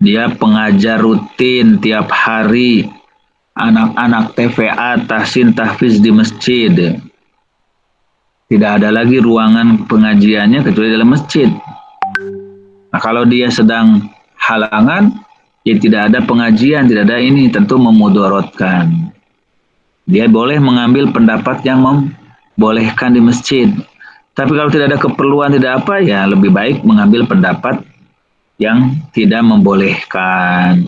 dia pengajar rutin tiap hari, anak-anak TVA, tahsin, tahfiz di masjid. Tidak ada lagi ruangan pengajiannya kecuali dalam masjid. Nah, kalau dia sedang halangan, ya tidak ada pengajian, tidak ada ini, tentu memudorotkan. Dia boleh mengambil pendapat yang membolehkan di masjid. Tapi kalau tidak ada keperluan, tidak apa, ya lebih baik mengambil pendapat yang tidak membolehkan.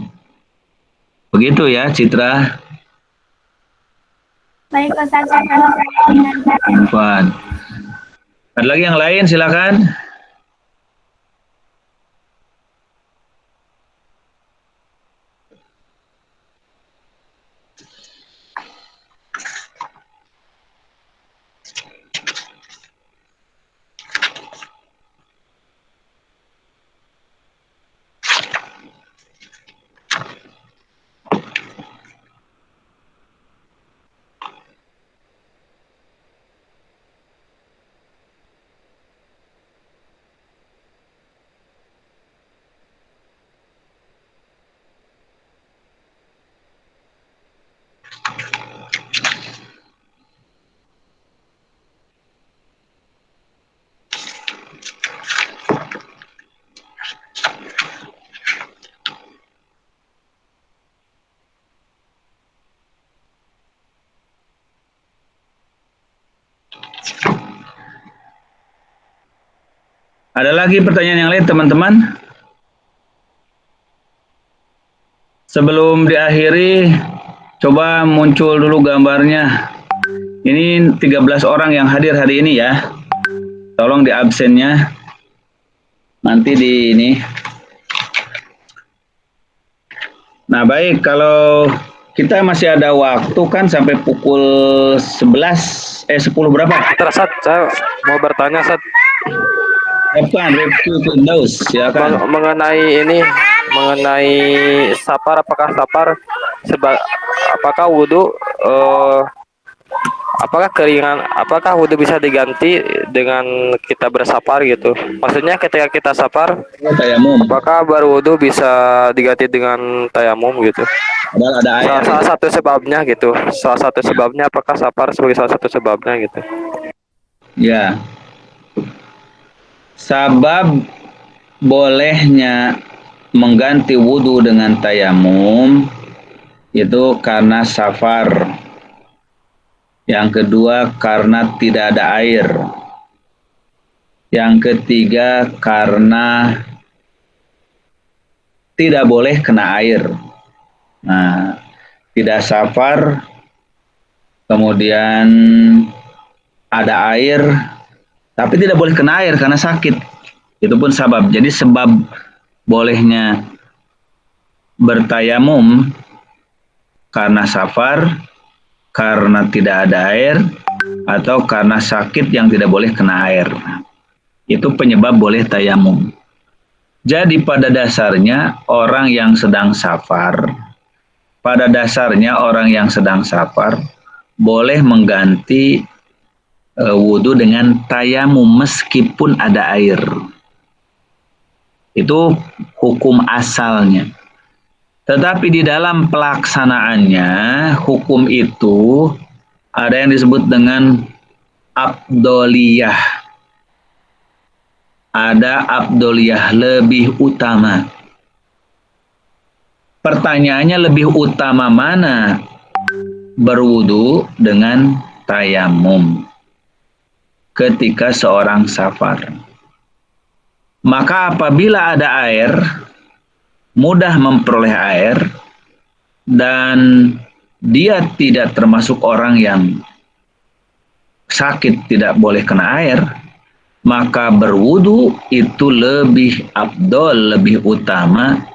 Begitu ya, Citra. Baik Ustaz, saya paham. Afwan. Ada lagi yang lain, silakan. Ada lagi pertanyaan yang lain, teman-teman? Sebelum diakhiri, coba muncul dulu gambarnya. Ini 13 orang yang hadir hari ini ya. Tolong di absennya. Nanti di ini. Nah, baik, kalau kita masih ada waktu kan sampai pukul 10 berapa? Tersat, saya mau bertanya, Sat, Depan, Rifki Firdaus, silakan. mengenai sapar, apakah wudhu, apakah wudhu bisa diganti dengan kita bersapar gitu? Maksudnya ketika kita sapar, Tayamum. apakah berwudhu bisa diganti dengan tayamum gitu? Padahal ada air. Salah satu sebabnya gitu. Salah satu sebabnya apakah sapar sebagai salah satu sebabnya gitu? Ya. Sabab bolehnya mengganti wudhu dengan tayamum itu karena safar. Yang kedua karena tidak ada air. Yang ketiga karena tidak boleh kena air. Nah, tidak safar, kemudian ada air, tapi tidak boleh kena air karena sakit. Itu pun sebab. Jadi sebab bolehnya bertayamum karena safar, karena tidak ada air, atau karena sakit yang tidak boleh kena air. Itu penyebab boleh tayamum. Jadi pada dasarnya orang yang sedang safar, boleh mengganti wudhu dengan tayamum meskipun ada air. Itu hukum asalnya. Tetapi di dalam pelaksanaannya, hukum itu ada yang disebut dengan afdoliyah. Ada afdoliyah, lebih utama. Pertanyaannya, lebih utama mana? Berwudu dengan tayamum ketika seorang safar. Maka apabila ada air, mudah memperoleh air, dan dia tidak termasuk orang yang sakit tidak boleh kena air, maka berwudu itu lebih afdol, lebih utama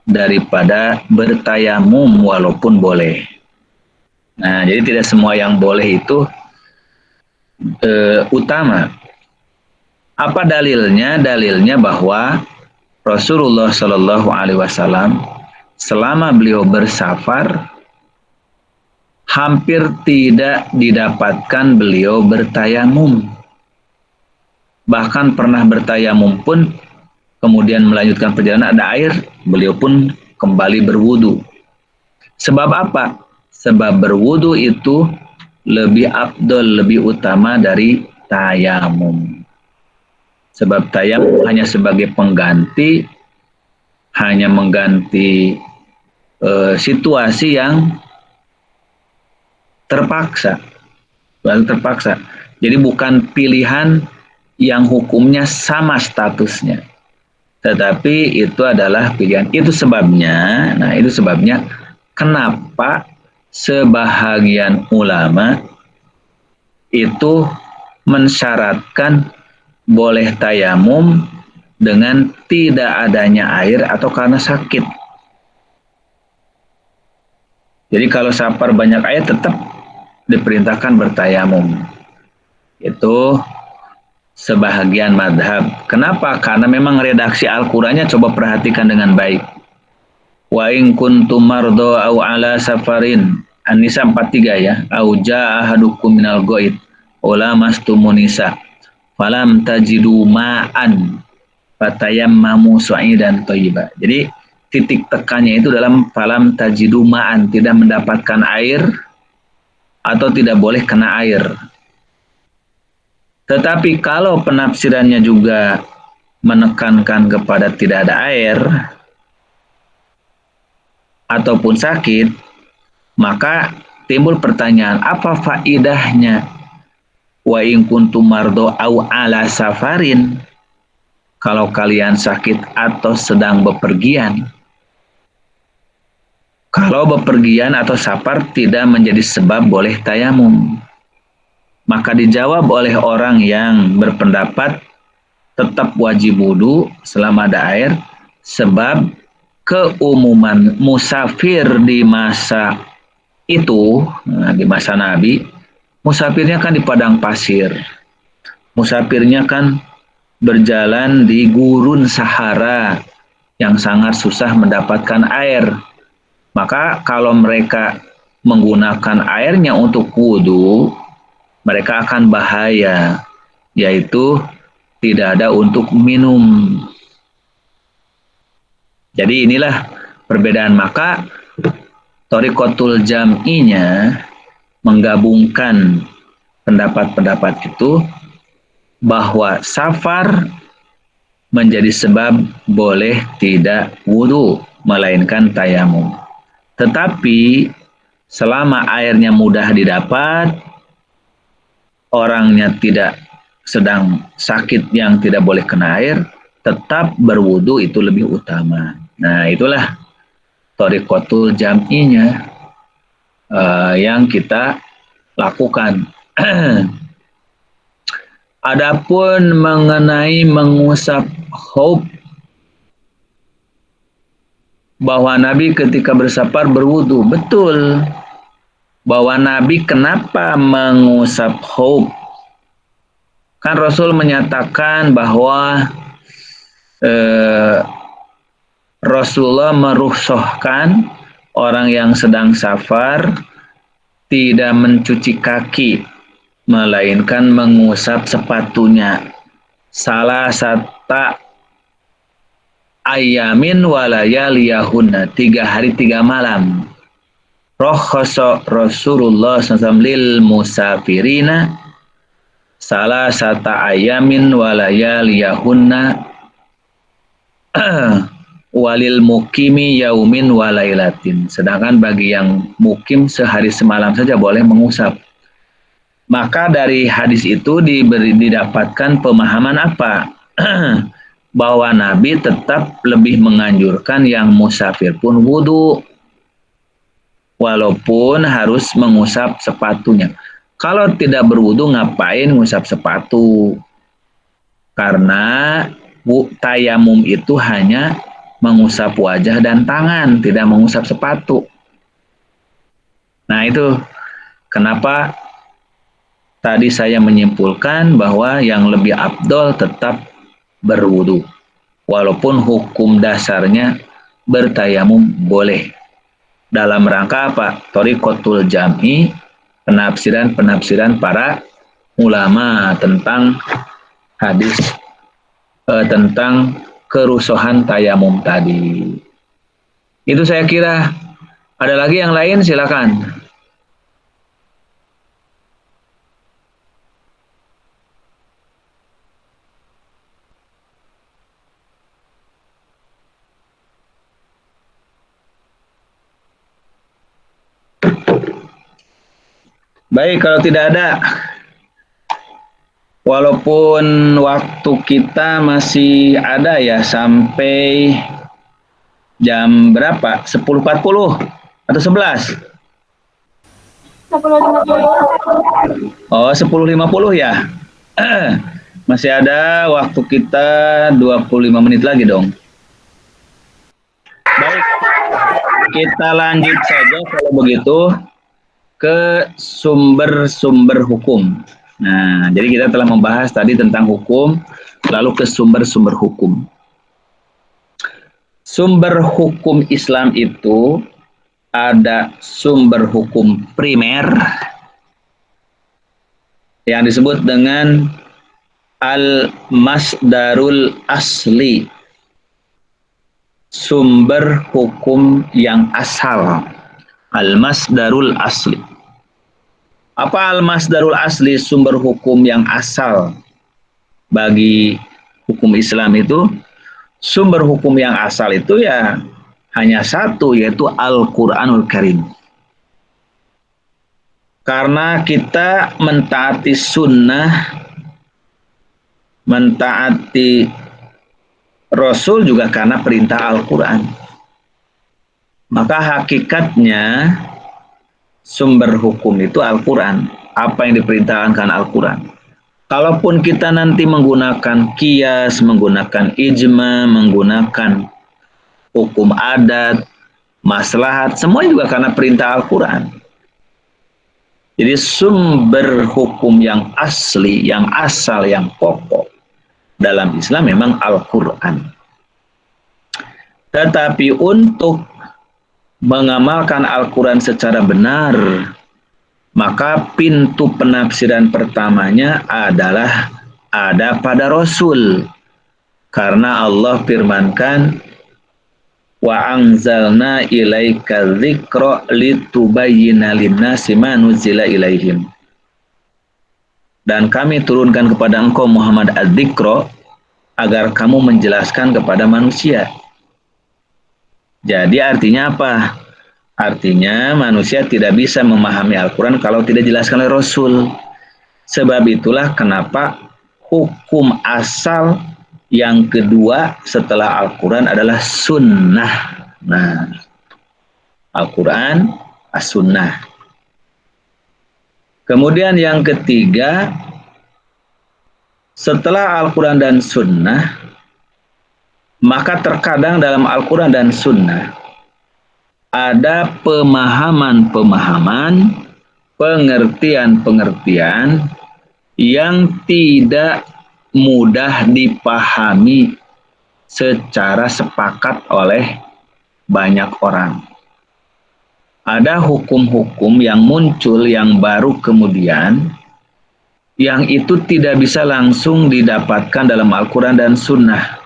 daripada bertayamum walaupun boleh. Nah, jadi tidak semua yang boleh itu utama. Apa dalilnya? Dalilnya bahwa Rasulullah Shallallahu Alaihi Wasallam selama beliau bersafar hampir tidak didapatkan beliau bertayamum. Bahkan pernah bertayamum pun kemudian melanjutkan perjalanan ada air, beliau pun kembali berwudu. Sebab apa? Sebab berwudu itu lebih afdol, lebih utama dari tayamum. Sebab tayamum hanya sebagai pengganti, hanya mengganti situasi yang terpaksa. Jadi bukan pilihan yang hukumnya sama statusnya. tetapi itu adalah pilihan. Itu sebabnya, itu sebabnya kenapa sebahagian ulama itu mensyaratkan boleh tayamum dengan tidak adanya air atau karena sakit. Jadi kalau safar banyak air tetap diperintahkan bertayamum. Itu sebahagian madhab. Kenapa? Karena memang redaksi Al-Qur'annya coba perhatikan dengan baik. Wa in kuntum mardo au ala safarin. An-Nisa 43 ya. Au jaa ahadukum minal ghaid. Ola mastumunisa. Falam tajidu ma'an. Fatayammamu su'idan thayyiba. Jadi titik tekannya itu dalam falam tajidu ma'an, tidak mendapatkan air atau tidak boleh kena air. Tetapi kalau penafsirannya juga menekankan kepada tidak ada air ataupun sakit, maka timbul pertanyaan, apa faidahnya wa in kuntum mardo au ala safarin, kalau kalian sakit atau sedang bepergian? Kalau bepergian atau safar tidak menjadi sebab boleh tayamum. Maka dijawab oleh orang yang berpendapat tetap wajib wudu selama ada air, sebab keumuman musafir di masa itu, di masa Nabi, musafirnya kan di padang pasir. Musafirnya kan berjalan di gurun Sahara yang sangat susah mendapatkan air. Maka kalau mereka menggunakan airnya untuk wudu, mereka akan bahaya, yaitu tidak ada untuk minum. Jadi inilah perbedaan. Maka thariqatul jam'inya menggabungkan pendapat-pendapat itu bahwa safar menjadi sebab boleh tidak wudu, melainkan tayamum. Tetapi selama airnya mudah didapat, orangnya tidak sedang sakit yang tidak boleh kena air, tetap berwudu itu lebih utama. Nah, itulah thariqatul jam'inya yang kita lakukan. Adapun mengenai mengusap khauf, bahwa Nabi ketika bersafar berwudu, betul. Bahwa Nabi kenapa mengusap khauf? Kan Rasul menyatakan bahwa Rasulullah merukhsahkan orang yang sedang safar tidak mencuci kaki, melainkan mengusap sepatunya. Salah satu ayamin walayaliyahunna, 3 hari 3 malam. Rakhasa Rasulullah SAW lil musafirina salah satu ayamin walayaliyahunna walil mukimi yaumin walailatin. Sedangkan bagi yang mukim sehari semalam saja boleh mengusap. Maka dari hadis itu didapatkan pemahaman apa? Bahwa Nabi tetap lebih menganjurkan yang musafir pun wudu, walaupun harus mengusap sepatunya. Kalau tidak berwudu ngapain ngusap sepatu? Karena tayamum itu hanya mengusap wajah dan tangan, tidak mengusap sepatu. Nah, itu kenapa tadi saya menyimpulkan bahwa yang lebih afdol tetap berwudu, walaupun hukum dasarnya bertayamum boleh. Dalam rangka apa? Thariqatul jam'i, penafsiran para ulama tentang hadis tentang kerusuhan tayamum tadi. Itu saya kira. Ada lagi yang lain, silakan. Baik, kalau tidak ada, Walaupun waktu kita masih ada ya sampai jam berapa? 10.40 atau 11? 10.50. Oh, 10.50 ya. Masih ada waktu kita 25 menit lagi dong. Baik, kita lanjut saja kalau begitu ke sumber-sumber hukum. Nah, jadi kita telah membahas tadi tentang hukum, lalu ke sumber-sumber hukum. Sumber hukum Islam itu ada sumber hukum primer yang disebut dengan al-masdarul asli, sumber hukum yang asal. Al-masdarul asli. Apa al-masdarul asli, sumber hukum yang asal bagi hukum Islam itu? Sumber hukum yang asal itu ya hanya satu, yaitu Al-Quranul Karim. Karena kita mentaati sunnah, mentaati Rasul juga karena perintah Al-Quran. Maka hakikatnya sumber hukum itu Al-Quran. Apa yang diperintahkan Al-Quran. Kalaupun kita nanti menggunakan qiyas, menggunakan ijma, menggunakan hukum adat, maslahat, semua juga karena perintah Al-Quran. Jadi sumber hukum yang asli, yang asal, yang pokok dalam Islam memang Al-Quran. Tetapi untuk mengamalkan Al-Quran secara benar, maka pintu penafsiran pertamanya adalah ada pada Rasul. Karena Allah firmankan, wa anzalna ilaika dzikra litubayyina linnasi ma nuzila ilaihim. Dan kami turunkan kepada engkau Muhammad ad-dzikra agar kamu menjelaskan kepada manusia. Jadi artinya apa? Artinya manusia tidak bisa memahami Al-Quran kalau tidak dijelaskan oleh Rasul. Sebab itulah kenapa hukum asal yang kedua setelah Al-Quran adalah sunnah. Nah, Al-Quran, as-sunnah. Kemudian yang ketiga, setelah Al-Quran dan sunnah, maka terkadang dalam Al-Quran dan sunnah ada pemahaman-pemahaman, pengertian-pengertian yang tidak mudah dipahami secara sepakat oleh banyak orang. Ada hukum-hukum yang muncul yang baru kemudian, yang itu tidak bisa langsung didapatkan dalam Al-Quran dan Sunnah,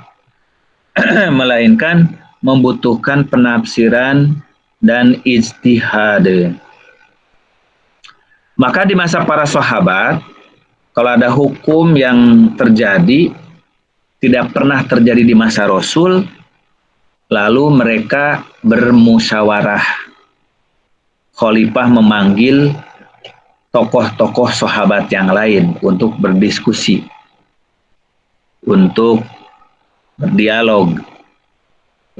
melainkan membutuhkan penafsiran dan ijtihad. Maka di masa para sahabat, kalau ada hukum yang terjadi, tidak pernah terjadi di masa Rasul, lalu mereka bermusyawarah. Khalifah memanggil tokoh-tokoh sahabat yang lain untuk berdiskusi, untuk berdialog.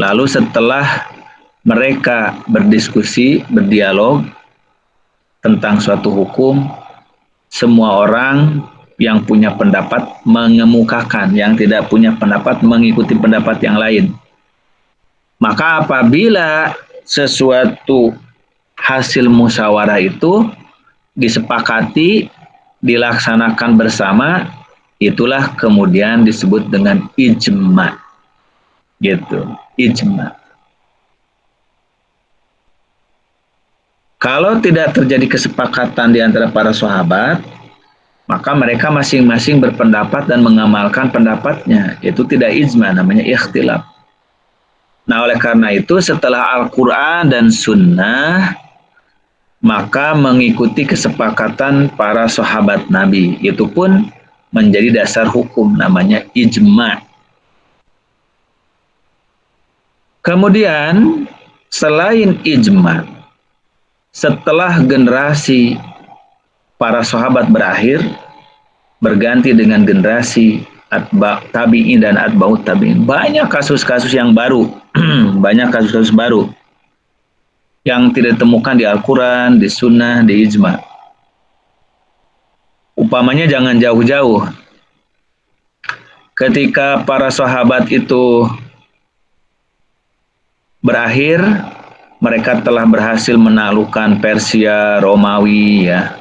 Lalu setelah mereka berdiskusi, berdialog tentang suatu hukum, semua orang yang punya pendapat mengemukakan, yang tidak punya pendapat mengikuti pendapat yang lain. Maka apabila sesuatu hasil musyawarah itu disepakati, dilaksanakan bersama, itulah kemudian disebut dengan ijma. Gitu, ijma. Kalau tidak terjadi kesepakatan di antara para sahabat, maka mereka masing-masing berpendapat dan mengamalkan pendapatnya. Itu tidak ijma, namanya ikhtilaf. Nah, oleh karena itu setelah Al-Quran dan Sunnah, maka mengikuti kesepakatan para sahabat Nabi. Itu pun menjadi dasar hukum, namanya ijma. Kemudian, selain ijma, setelah generasi para sahabat berakhir, berganti dengan generasi atba tabi'in dan atba'ut tabi'in. Banyak kasus-kasus yang baru, banyak kasus-kasus baru yang tidak ditemukan di Al-Quran, di Sunnah, di Ijma. Umpamanya jangan jauh-jauh. Ketika para sahabat itu berakhir, mereka telah berhasil menaklukkan Persia, Romawi, ya.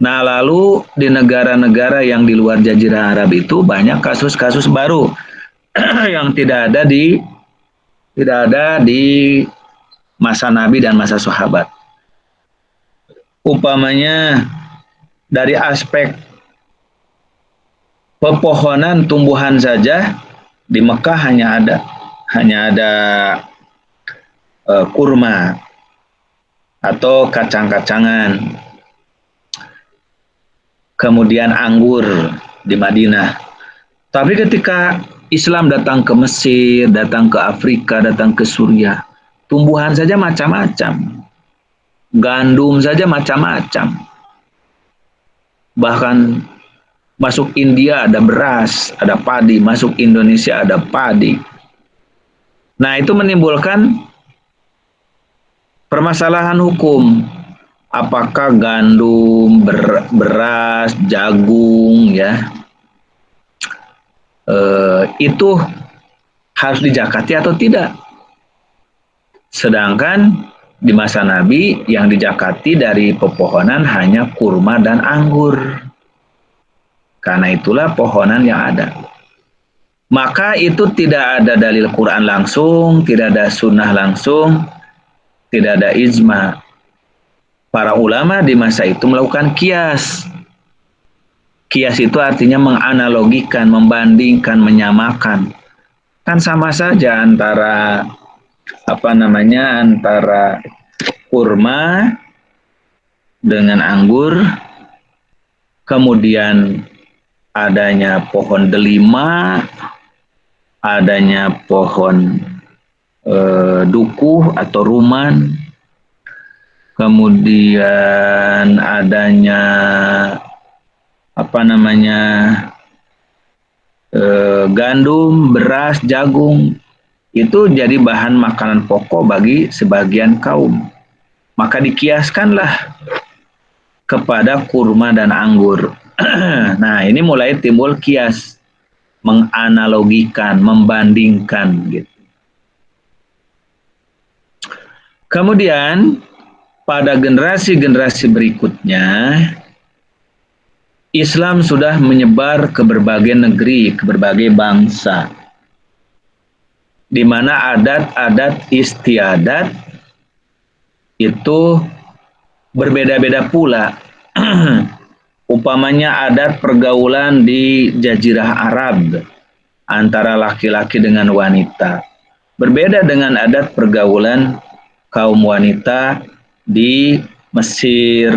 Nah, lalu di negara-negara yang di luar Jazirah Arab itu banyak kasus-kasus baru yang tidak ada di masa Nabi dan masa sahabat. Umpamanya dari aspek pepohonan tumbuhan saja di Mekah hanya ada kurma atau kacang-kacangan. Kemudian anggur di Madinah. Tapi ketika Islam datang ke Mesir, datang ke Afrika, datang ke Suriah, tumbuhan saja macam-macam. Gandum saja macam-macam. Bahkan masuk India ada beras, ada padi, masuk Indonesia ada padi. Nah, itu menimbulkan permasalahan hukum. Apakah gandum, beras, jagung, ya, itu harus dijakati atau tidak? Sedangkan di masa Nabi yang dijakati dari pepohonan hanya kurma dan anggur. Karena itulah pohonan yang ada. Maka itu tidak ada dalil Quran langsung, tidak ada sunnah langsung, tidak ada ijma. Para ulama di masa itu melakukan kias. Kias itu artinya menganalogikan, membandingkan, menyamakan. Kan sama saja antara antara kurma dengan anggur, kemudian adanya pohon delima, adanya pohon dukuh atau ruman, kemudian adanya gandum, beras, jagung, itu jadi bahan makanan pokok bagi sebagian kaum. Maka dikiaskanlah kepada kurma dan anggur. Nah, ini mulai timbul kias, menganalogikan, membandingkan gitu. Kemudian pada generasi-generasi berikutnya, Islam sudah menyebar ke berbagai negeri, ke berbagai bangsa, di mana adat-adat istiadat itu berbeda-beda pula. Umpamanya adat pergaulan di Jazirah Arab antara laki-laki dengan wanita berbeda dengan adat pergaulan kaum wanita di Mesir,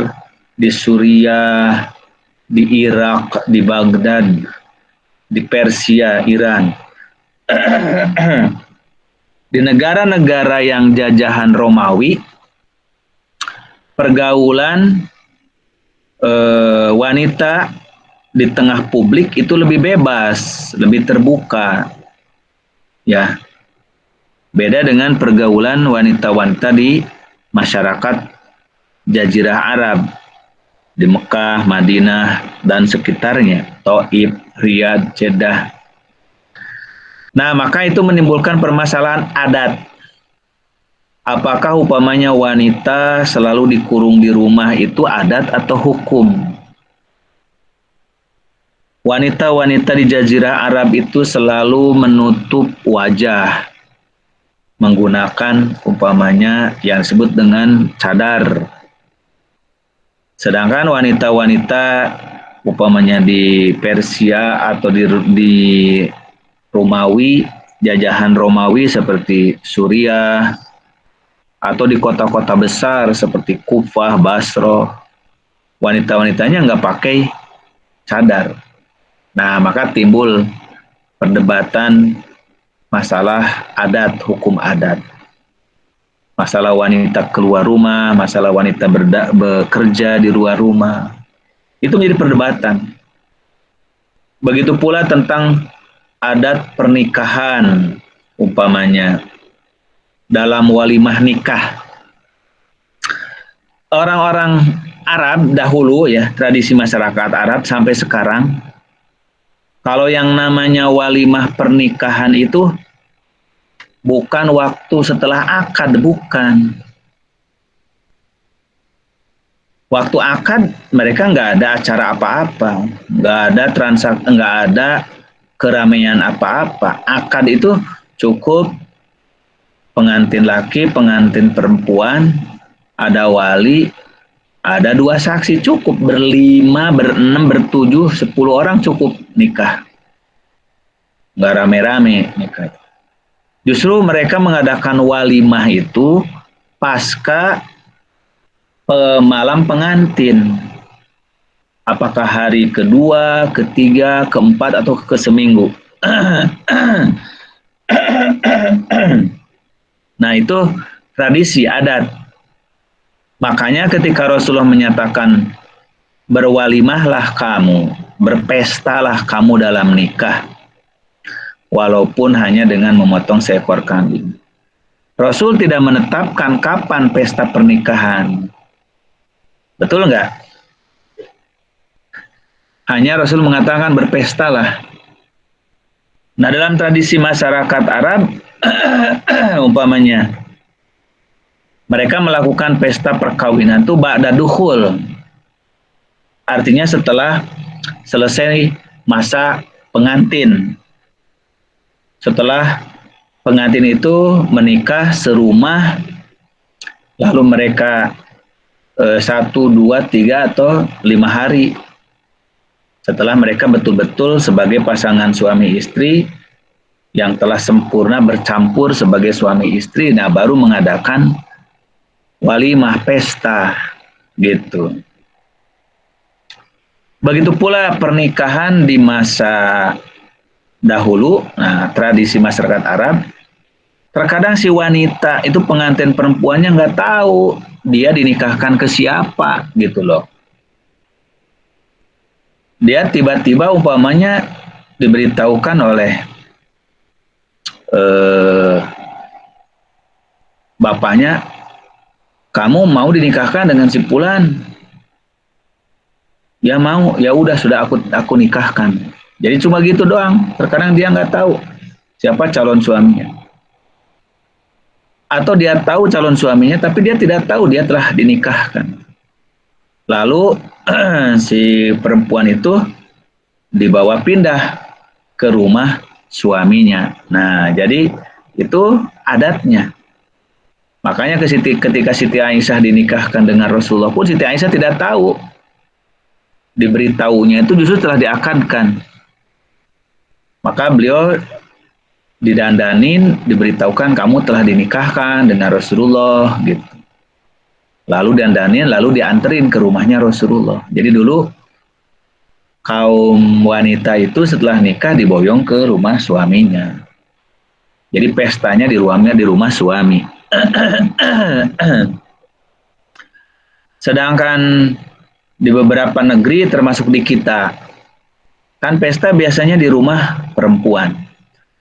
di Suriah, di Irak, di Baghdad, di Persia, Iran. Di negara-negara yang jajahan Romawi, pergaulan wanita di tengah publik itu lebih bebas, lebih terbuka. Ya. Beda dengan pergaulan wanita-wanita di masyarakat Jazirah Arab, di Mekah, Madinah, dan sekitarnya, Taif, Riyadh, Jeddah. Nah, maka itu menimbulkan permasalahan adat. Apakah umpamanya wanita selalu dikurung di rumah itu adat atau hukum? Wanita-wanita di Jazirah Arab itu selalu menutup wajah, menggunakan umpamanya yang disebut dengan cadar. Sedangkan wanita-wanita umpamanya di Persia atau di Romawi, jajahan Romawi seperti Suriah, atau di kota-kota besar seperti Kufah, Basro, wanita-wanitanya nggak pakai cadar. Nah, maka timbul perdebatan masalah adat, hukum adat. Masalah wanita keluar rumah, masalah wanita bekerja di luar rumah. Itu menjadi perdebatan. Begitu pula tentang adat pernikahan, umpamanya dalam walimah nikah. Orang-orang Arab dahulu ya, tradisi masyarakat Arab sampai sekarang, kalau yang namanya walimah pernikahan itu bukan waktu setelah akad, bukan. Waktu akad mereka nggak ada acara apa-apa, nggak ada transaksi, nggak ada keramaian apa-apa. Akad itu cukup pengantin laki, pengantin perempuan, ada wali, ada 2 saksi, cukup, berlima, berenam, bertujuh, 10 orang cukup nikah. Nggak rame-rame nikah. Justru mereka mengadakan walimah itu pasca malam pengantin. Apakah hari kedua, ketiga, keempat, atau ke seminggu. Nah, itu tradisi adat. Makanya ketika Rasulullah menyatakan berwalimahlah kamu, berpestalah kamu dalam nikah, walaupun hanya dengan memotong seekor kambing. Rasul tidak menetapkan kapan pesta pernikahan. Betul nggak? Hanya Rasul mengatakan berpestalah. Nah, dalam tradisi masyarakat Arab, umpamanya, mereka melakukan pesta perkawinan itu ba'da dukhul. Artinya setelah selesai masa pengantin. Setelah pengantin itu menikah serumah, lalu mereka 1, 2, 3, atau 5 hari setelah mereka betul-betul sebagai pasangan suami istri yang telah sempurna bercampur sebagai suami istri, nah baru mengadakan walimah pesta gitu. Begitu pula pernikahan di masa dahulu, nah tradisi masyarakat Arab, terkadang si wanita itu pengantin perempuannya nggak tahu dia dinikahkan ke siapa gitu loh. Dia tiba-tiba umpamanya diberitahukan oleh bapaknya, kamu mau dinikahkan dengan si Fulan? Ya mau, ya udah sudah aku nikahkan. Jadi cuma gitu doang. Terkadang dia nggak tahu siapa calon suaminya. Atau dia tahu calon suaminya, tapi dia tidak tahu dia telah dinikahkan. Lalu si perempuan itu dibawa pindah ke rumah suaminya. Nah, jadi itu adatnya. Makanya ketika Siti Aisyah dinikahkan dengan Rasulullah pun Siti Aisyah tidak tahu. Diberitahunya itu justru telah diakadkan. Maka beliau didandanin, diberitahukan kamu telah dinikahkan dengan Rasulullah gitu. Lalu didandanin, lalu dianterin ke rumahnya Rasulullah. Jadi dulu kaum wanita itu setelah nikah diboyong ke rumah suaminya. Jadi pestanya di rumah suami. Sedangkan di beberapa negeri termasuk di kita, kan pesta biasanya di rumah perempuan.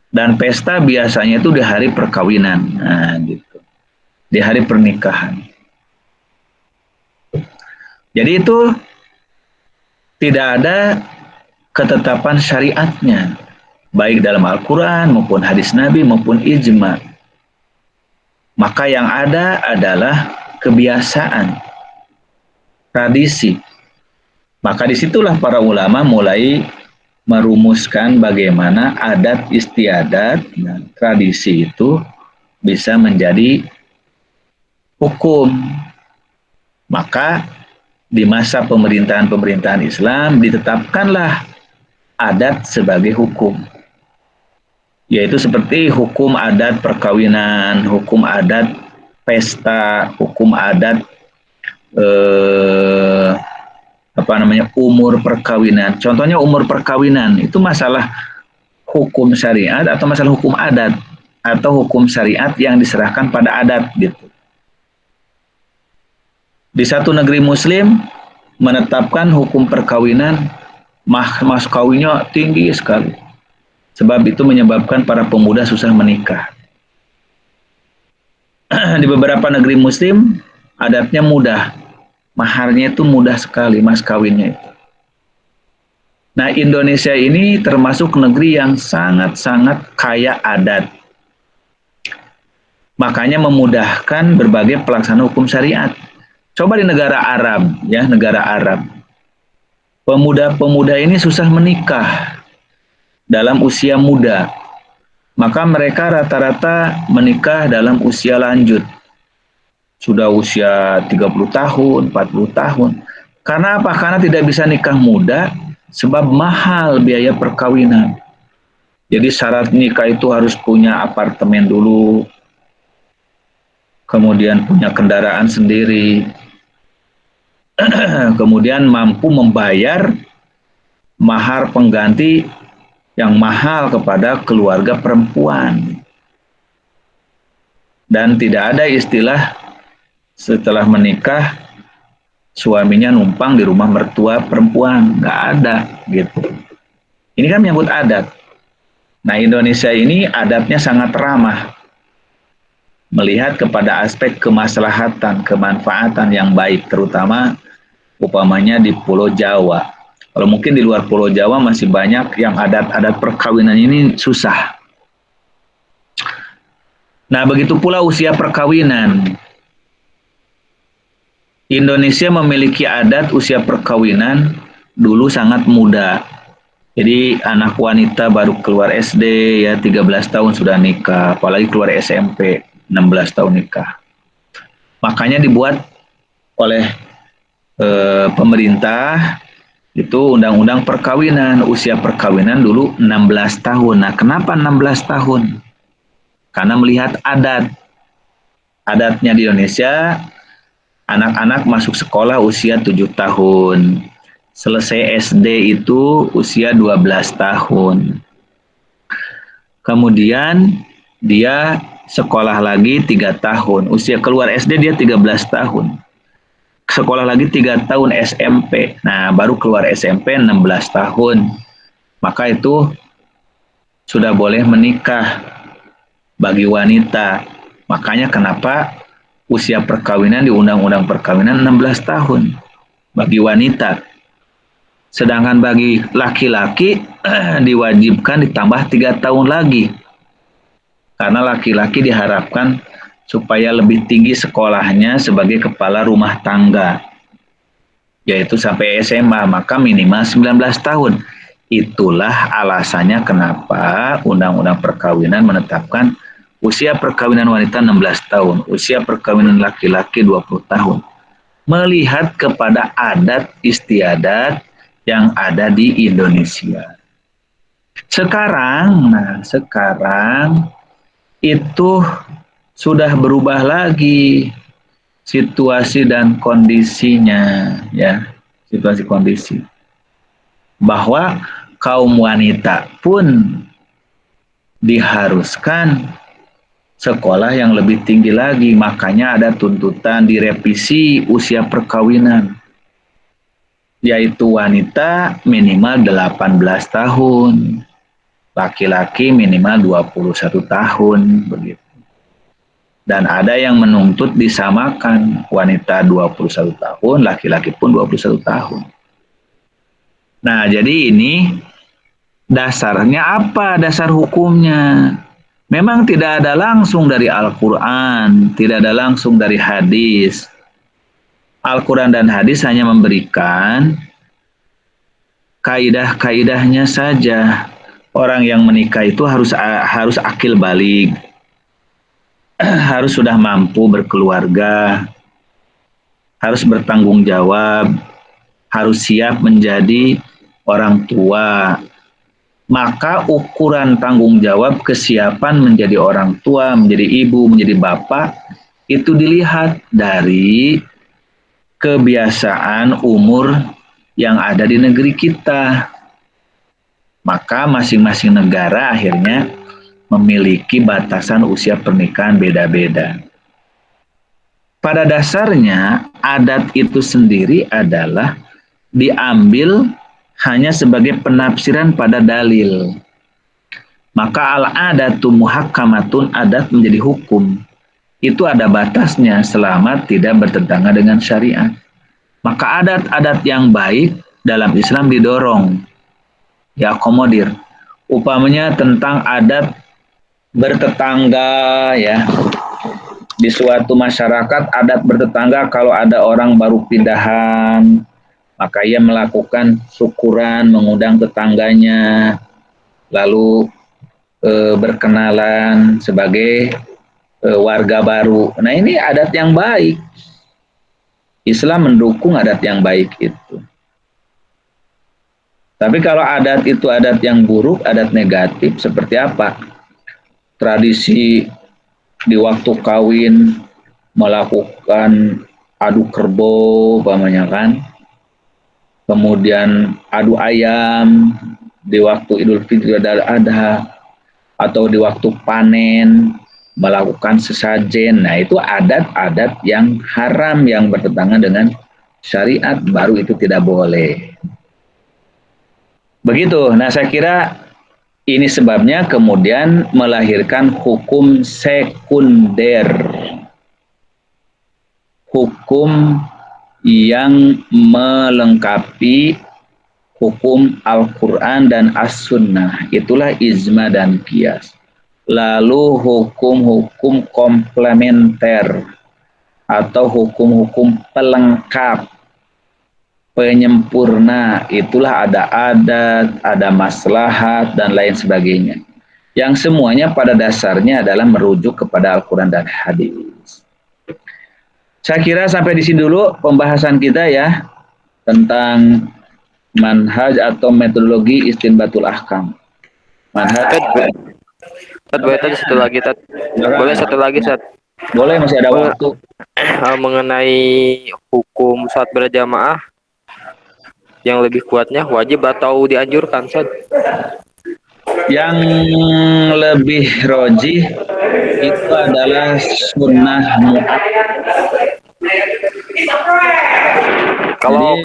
Dan pesta biasanya itu di hari perkawinan. Nah, gitu. Di hari pernikahan. Jadi itu tidak ada ketetapan syariatnya, baik dalam Al-Quran maupun hadis Nabi maupun ijma. Maka yang ada adalah kebiasaan, tradisi. Maka disitulah para ulama mulai merumuskan bagaimana adat istiadat, dan tradisi itu bisa menjadi hukum. Maka di masa pemerintahan Islam ditetapkanlah adat sebagai hukum, yaitu seperti hukum adat perkawinan, hukum adat pesta, hukum adat umur perkawinan. Contohnya umur perkawinan itu masalah hukum syariat atau masalah hukum adat, atau hukum syariat yang diserahkan pada adat gitu. Di satu negeri muslim menetapkan hukum perkawinan, mas kawinnya tinggi sekali. Sebab itu menyebabkan para pemuda susah menikah. Di beberapa negeri muslim, adatnya mudah. Maharnya itu mudah sekali, mas kawinnya itu. Nah, Indonesia ini termasuk negeri yang sangat-sangat kaya adat. Makanya memudahkan berbagai pelaksanaan hukum syariat. Coba di negara Arab, ya, negara Arab. Pemuda-pemuda ini susah menikah dalam usia muda. Maka mereka rata-rata menikah dalam usia lanjut. Sudah usia 30 tahun, 40 tahun. Karena apa? Karena tidak bisa nikah muda, sebab mahal biaya perkawinan. Jadi syarat nikah itu harus punya apartemen dulu, kemudian punya kendaraan sendiri, kemudian mampu membayar mahar pengganti yang mahal kepada keluarga perempuan. Dan tidak ada istilah setelah menikah suaminya numpang di rumah mertua perempuan, nggak ada gitu. Ini kan menyambut adat. Nah, Indonesia ini adatnya sangat ramah, melihat kepada aspek kemaslahatan, kemanfaatan yang baik, terutama upamanya di Pulau Jawa. Kalau mungkin di luar Pulau Jawa masih banyak yang adat-adat perkawinan ini susah. Nah, begitu pula usia perkawinan. Indonesia memiliki adat usia perkawinan dulu sangat muda. Jadi anak wanita baru keluar SD ya 13 tahun sudah nikah, apalagi keluar SMP 16 tahun nikah. Makanya dibuat oleh pemerintah itu undang-undang perkawinan, usia perkawinan dulu 16 tahun. Nah, kenapa 16 tahun? Karena melihat adatnya di Indonesia, anak-anak masuk sekolah usia 7 tahun. Selesai SD itu usia 12 tahun. Kemudian dia sekolah lagi 3 tahun. Usia keluar SD dia 13 tahun. Sekolah lagi 3 tahun SMP. Nah, baru keluar SMP 16 tahun. Maka itu sudah boleh menikah bagi wanita. Makanya kenapa usia perkawinan di Undang-Undang Perkawinan 16 tahun bagi wanita. Sedangkan bagi laki-laki diwajibkan ditambah 3 tahun lagi. Karena laki-laki diharapkan supaya lebih tinggi sekolahnya sebagai kepala rumah tangga. Yaitu sampai SMA, maka minimal 19 tahun. Itulah alasannya kenapa Undang-Undang Perkawinan menetapkan usia perkawinan wanita 16 tahun, usia perkawinan laki-laki 20 tahun. Melihat kepada adat istiadat yang ada di Indonesia. Sekarang itu sudah berubah lagi situasi dan kondisinya, ya, situasi kondisi. Bahwa kaum wanita pun diharuskan sekolah yang lebih tinggi lagi, makanya ada tuntutan direvisi usia perkawinan, yaitu wanita minimal 18 tahun, laki-laki minimal 21 tahun, begitu. Dan ada yang menuntut disamakan, wanita 21 tahun, laki-laki pun 21 tahun. Nah, jadi ini dasarnya apa? Dasar hukumnya. Memang tidak ada langsung dari Al-Quran, tidak ada langsung dari hadis. Al-Quran dan hadis hanya memberikan kaidah-kaidahnya saja. Orang yang menikah itu harus akil balik, harus sudah mampu berkeluarga, harus bertanggung jawab, harus siap menjadi orang tua. Maka ukuran tanggung jawab kesiapan menjadi orang tua, menjadi ibu, menjadi bapak, itu dilihat dari kebiasaan umur yang ada di negeri kita. Maka masing-masing negara akhirnya memiliki batasan usia pernikahan beda-beda. Pada dasarnya, adat itu sendiri adalah diambil hanya sebagai penafsiran pada dalil. Maka al-adatu muhakkamatun, adat menjadi hukum. Itu ada batasnya selama tidak bertentangan dengan syariat. Maka adat-adat yang baik dalam Islam didorong, diakomodir. Upamanya tentang adat bertetangga ya. Di suatu masyarakat adat bertetangga kalau ada orang baru pindahan, maka ia melakukan syukuran, mengundang tetangganya, lalu berkenalan sebagai warga baru. Nah, ini adat yang baik. Islam mendukung adat yang baik itu. Tapi kalau adat itu adat yang buruk, adat negatif, seperti apa? Tradisi di waktu kawin melakukan adu kerbau, umpamanya kan. Kemudian adu ayam di waktu Idul Fitri Adha, atau di waktu panen melakukan sesajen. Nah, itu adat-adat yang haram yang bertentangan dengan syariat, baru itu tidak boleh. Begitu. Nah, saya kira ini sebabnya kemudian melahirkan hukum sekunder. Hukum yang melengkapi hukum Al-Quran dan As-Sunnah. Itulah ijma dan qiyas. Lalu hukum-hukum komplementer atau hukum-hukum pelengkap, penyempurna, itulah ada adat, ada maslahat, dan lain sebagainya. Yang semuanya pada dasarnya adalah merujuk kepada Al-Quran dan hadis. Saya kira sampai di sini dulu pembahasan kita ya, tentang manhaj atau metodologi istinbatul ahkam. Manhaj. Boleh tadi satu lagi, Tat. Boleh satu lagi, Tat. Boleh, masih ada waktu. Mengenai hukum saat berjamaah, yang lebih kuatnya wajib atau dianjurkan, Tat? Yang lebih rojih itu adalah sunnah kalau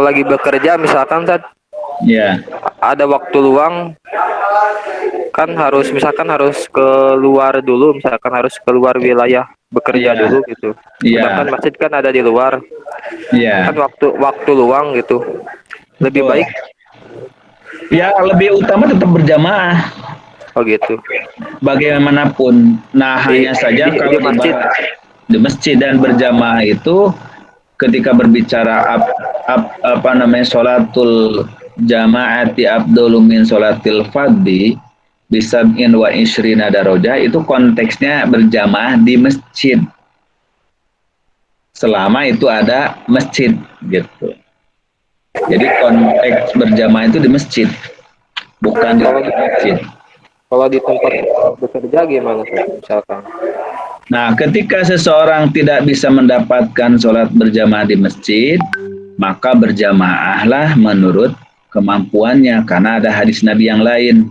lagi bekerja misalkan, Tat, ya, ada waktu luang kan harus keluar dulu, misalkan harus keluar wilayah bekerja dulu gitu. Sedangkan masjid kan ada di luar. Kan waktu luang gitu. Lebih baik ya, lebih utama tetap berjamaah. Oh gitu. Bagaimanapun. Nah, hanya saja kalau di masjid dan berjamaah itu ketika berbicara sholatul jamaati afdalu min sholatil fardhi bisab'in wa ishrina darajah, itu konteksnya berjamaah di masjid. Selama itu ada masjid gitu. Jadi konteks berjamaah itu di masjid, bukan di masjid. Kalau di tempat bekerja gimana, misalkan? Nah, ketika seseorang tidak bisa mendapatkan sholat berjamaah di masjid, maka berjamaahlah menurut kemampuannya, karena ada hadis Nabi yang lain.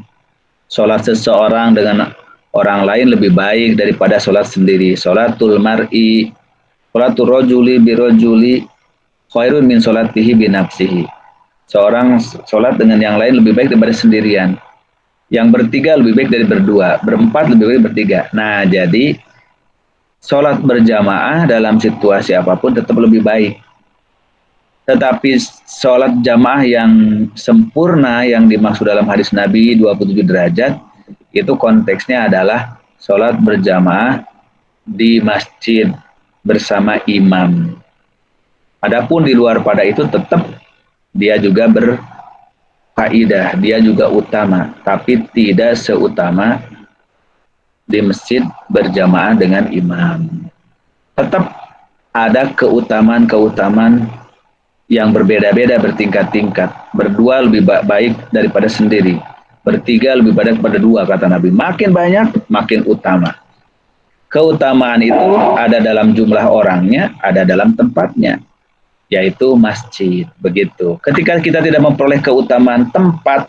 Sholat seseorang dengan orang lain lebih baik daripada sholat sendiri. Sholatul mar'i, sholatul rojuli birojuli, khairun min sholatihi binafsihi. Seorang sholat dengan yang lain lebih baik daripada sendirian. Yang bertiga lebih baik dari berdua, berempat lebih baik bertiga. Nah, jadi sholat berjamaah dalam situasi apapun tetap lebih baik. Tetapi sholat jamaah yang sempurna yang dimaksud dalam hadis Nabi 27 derajat, itu konteksnya adalah sholat berjamaah di masjid bersama imam. Adapun di luar pada itu tetap dia juga berkaidah, dia juga utama, tapi tidak seutama di masjid berjamaah dengan imam. Tetap ada keutamaan-keutamaan yang berbeda-beda, bertingkat-tingkat. Berdua lebih baik daripada sendiri. Bertiga lebih baik daripada dua, kata Nabi. Makin banyak, makin utama. Keutamaan itu ada dalam jumlah orangnya, ada dalam tempatnya, yaitu masjid. Begitu. Ketika kita tidak memperoleh keutamaan tempat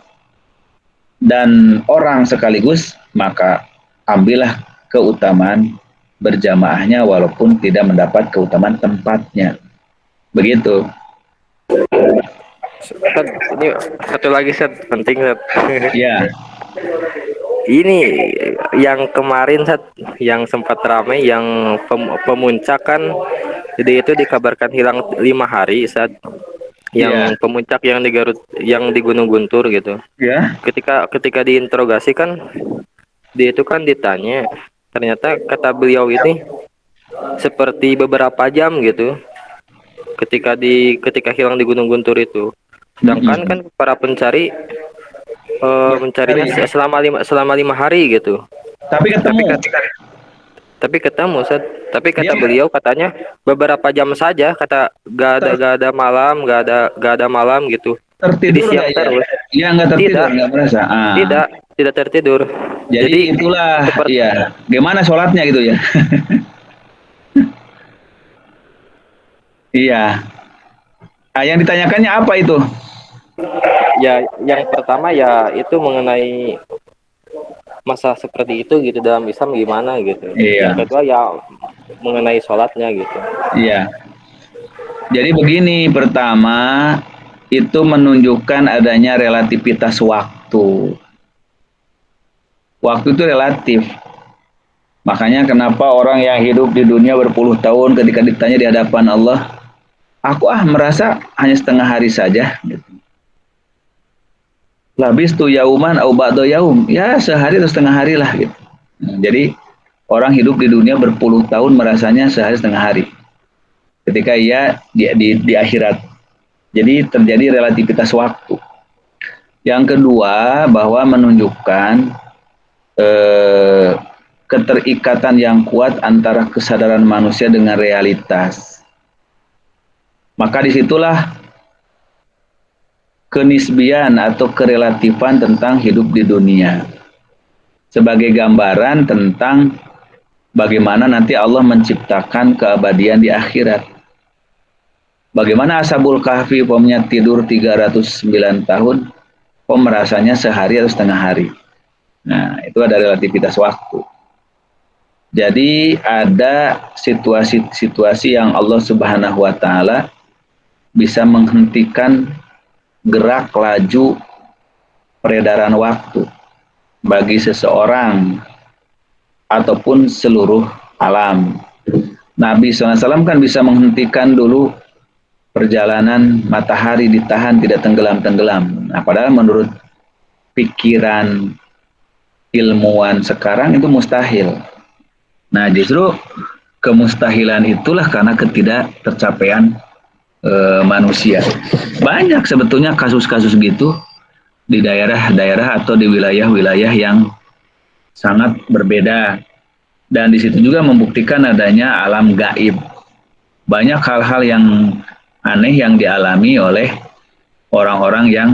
dan orang sekaligus, maka ambillah keutamaan berjamaahnya walaupun tidak mendapat keutamaan tempatnya. Begitu. Ustad, ini satu lagi Ustad, penting Ustad. Ya, Ini yang kemarin Ustad, yang sempat ramai, yang pemuncak kan, jadi itu dikabarkan hilang 5 hari Ustad. ya, Yang pemuncak yang di Garut, yang di Gunung Guntur gitu. ya. Ketika diinterogasi kan, dia itu kan ditanya, ternyata kata beliau ini seperti beberapa jam gitu. Ketika hilang di Gunung Guntur itu. Sedangkan kan para pencari mencarinya Cari. selama 5 hari gitu. Tapi Tapi ketemu. tapi ketemu Ustaz. Tapi kata Dia beliau katanya beberapa jam saja, kata gak ada malam, gak ada malam gitu. Jadi tertidur siang nggak ya? terus. Ya nggak tertidur, Tidak, nggak merasa. Ah. tidak tertidur. Jadi itulah, seperti ya. Gimana sholatnya gitu ya? Iya. Ah, yang ditanyakannya apa itu? ya yang pertama ya itu mengenai masa seperti itu gitu dalam Islam gimana gitu. Iya, Yang kedua ya mengenai sholatnya gitu. iya. Jadi begini, pertama itu menunjukkan adanya relativitas waktu. Waktu itu relatif. Makanya kenapa orang yang hidup di dunia berpuluh tahun ketika ditanya di hadapan Allah, aku merasa hanya setengah hari saja. Gitu. Labis tu yauman au ba'da yaum, ya sehari atau setengah hari lah. Gitu. Nah, jadi orang hidup di dunia berpuluh tahun merasanya sehari setengah hari. Ketika ia di akhirat. Jadi terjadi relativitas waktu. Yang kedua, bahwa menunjukkan keterikatan yang kuat antara kesadaran manusia dengan realitas. Maka disitulah kenisbian atau kerelatifan tentang hidup di dunia. Sebagai gambaran tentang bagaimana nanti Allah menciptakan keabadian di akhirat. Bagaimana Ashabul Kahfi pomnya tidur 309 tahun, pom merasanya sehari atau setengah hari. Nah, itu ada relativitas waktu. Jadi ada situasi-situasi yang Allah Subhanahu wa taala bisa menghentikan gerak laju peredaran waktu bagi seseorang ataupun seluruh alam. Nabi SAW kan bisa menghentikan dulu perjalanan matahari ditahan tidak tenggelam-tenggelam. Nah, padahal menurut pikiran ilmuwan sekarang itu mustahil. Nah, justru kemustahilan itulah karena ketidaktercapaian manusia. Banyak sebetulnya kasus-kasus gitu di daerah-daerah atau di wilayah-wilayah yang sangat berbeda. Dan di situ juga membuktikan adanya alam gaib. Banyak hal-hal yang aneh yang dialami oleh orang-orang yang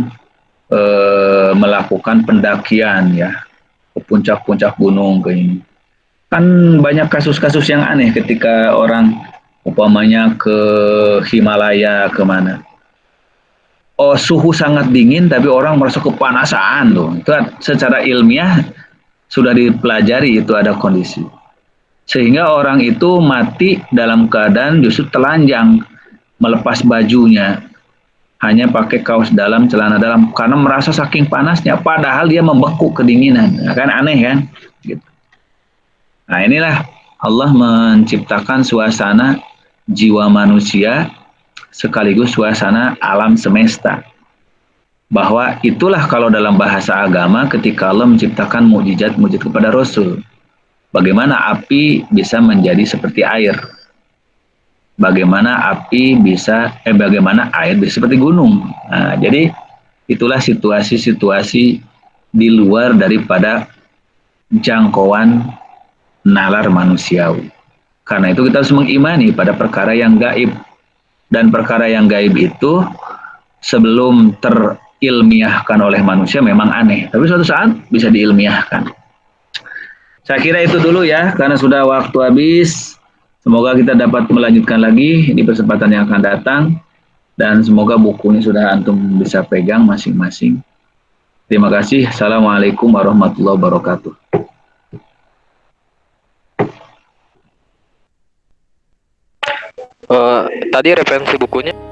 melakukan pendakian ya ke puncak-puncak gunung ke ini. Kan banyak kasus-kasus yang aneh ketika orang umpamanya ke Himalaya kemana. Oh, suhu sangat dingin tapi orang merasa kepanasan tuh. Itu secara ilmiah sudah dipelajari itu ada kondisi. Sehingga orang itu mati dalam keadaan justru telanjang, melepas bajunya, hanya pakai kaos dalam, celana dalam, karena merasa saking panasnya, padahal dia membeku kedinginan. Nah, kan aneh kan? Gitu. Nah, inilah Allah menciptakan suasana jiwa manusia sekaligus suasana alam semesta. Bahwa itulah kalau dalam bahasa agama ketika Allah menciptakan mukjizat-mukjizat kepada Rasul. Bagaimana api bisa menjadi seperti air. Bagaimana bagaimana air bisa seperti gunung. Nah, jadi itulah situasi-situasi di luar daripada jangkauan nalar manusiawi. Karena itu kita harus mengimani pada perkara yang gaib. Dan perkara yang gaib itu sebelum terilmiahkan oleh manusia memang aneh. Tapi suatu saat bisa diilmiahkan. Saya kira itu dulu ya, karena sudah waktu habis. Semoga kita dapat melanjutkan lagi di kesempatan yang akan datang. Dan semoga buku ini sudah antum bisa pegang masing-masing. Terima kasih. Assalamualaikum warahmatullahi wabarakatuh. tadi referensi bukunya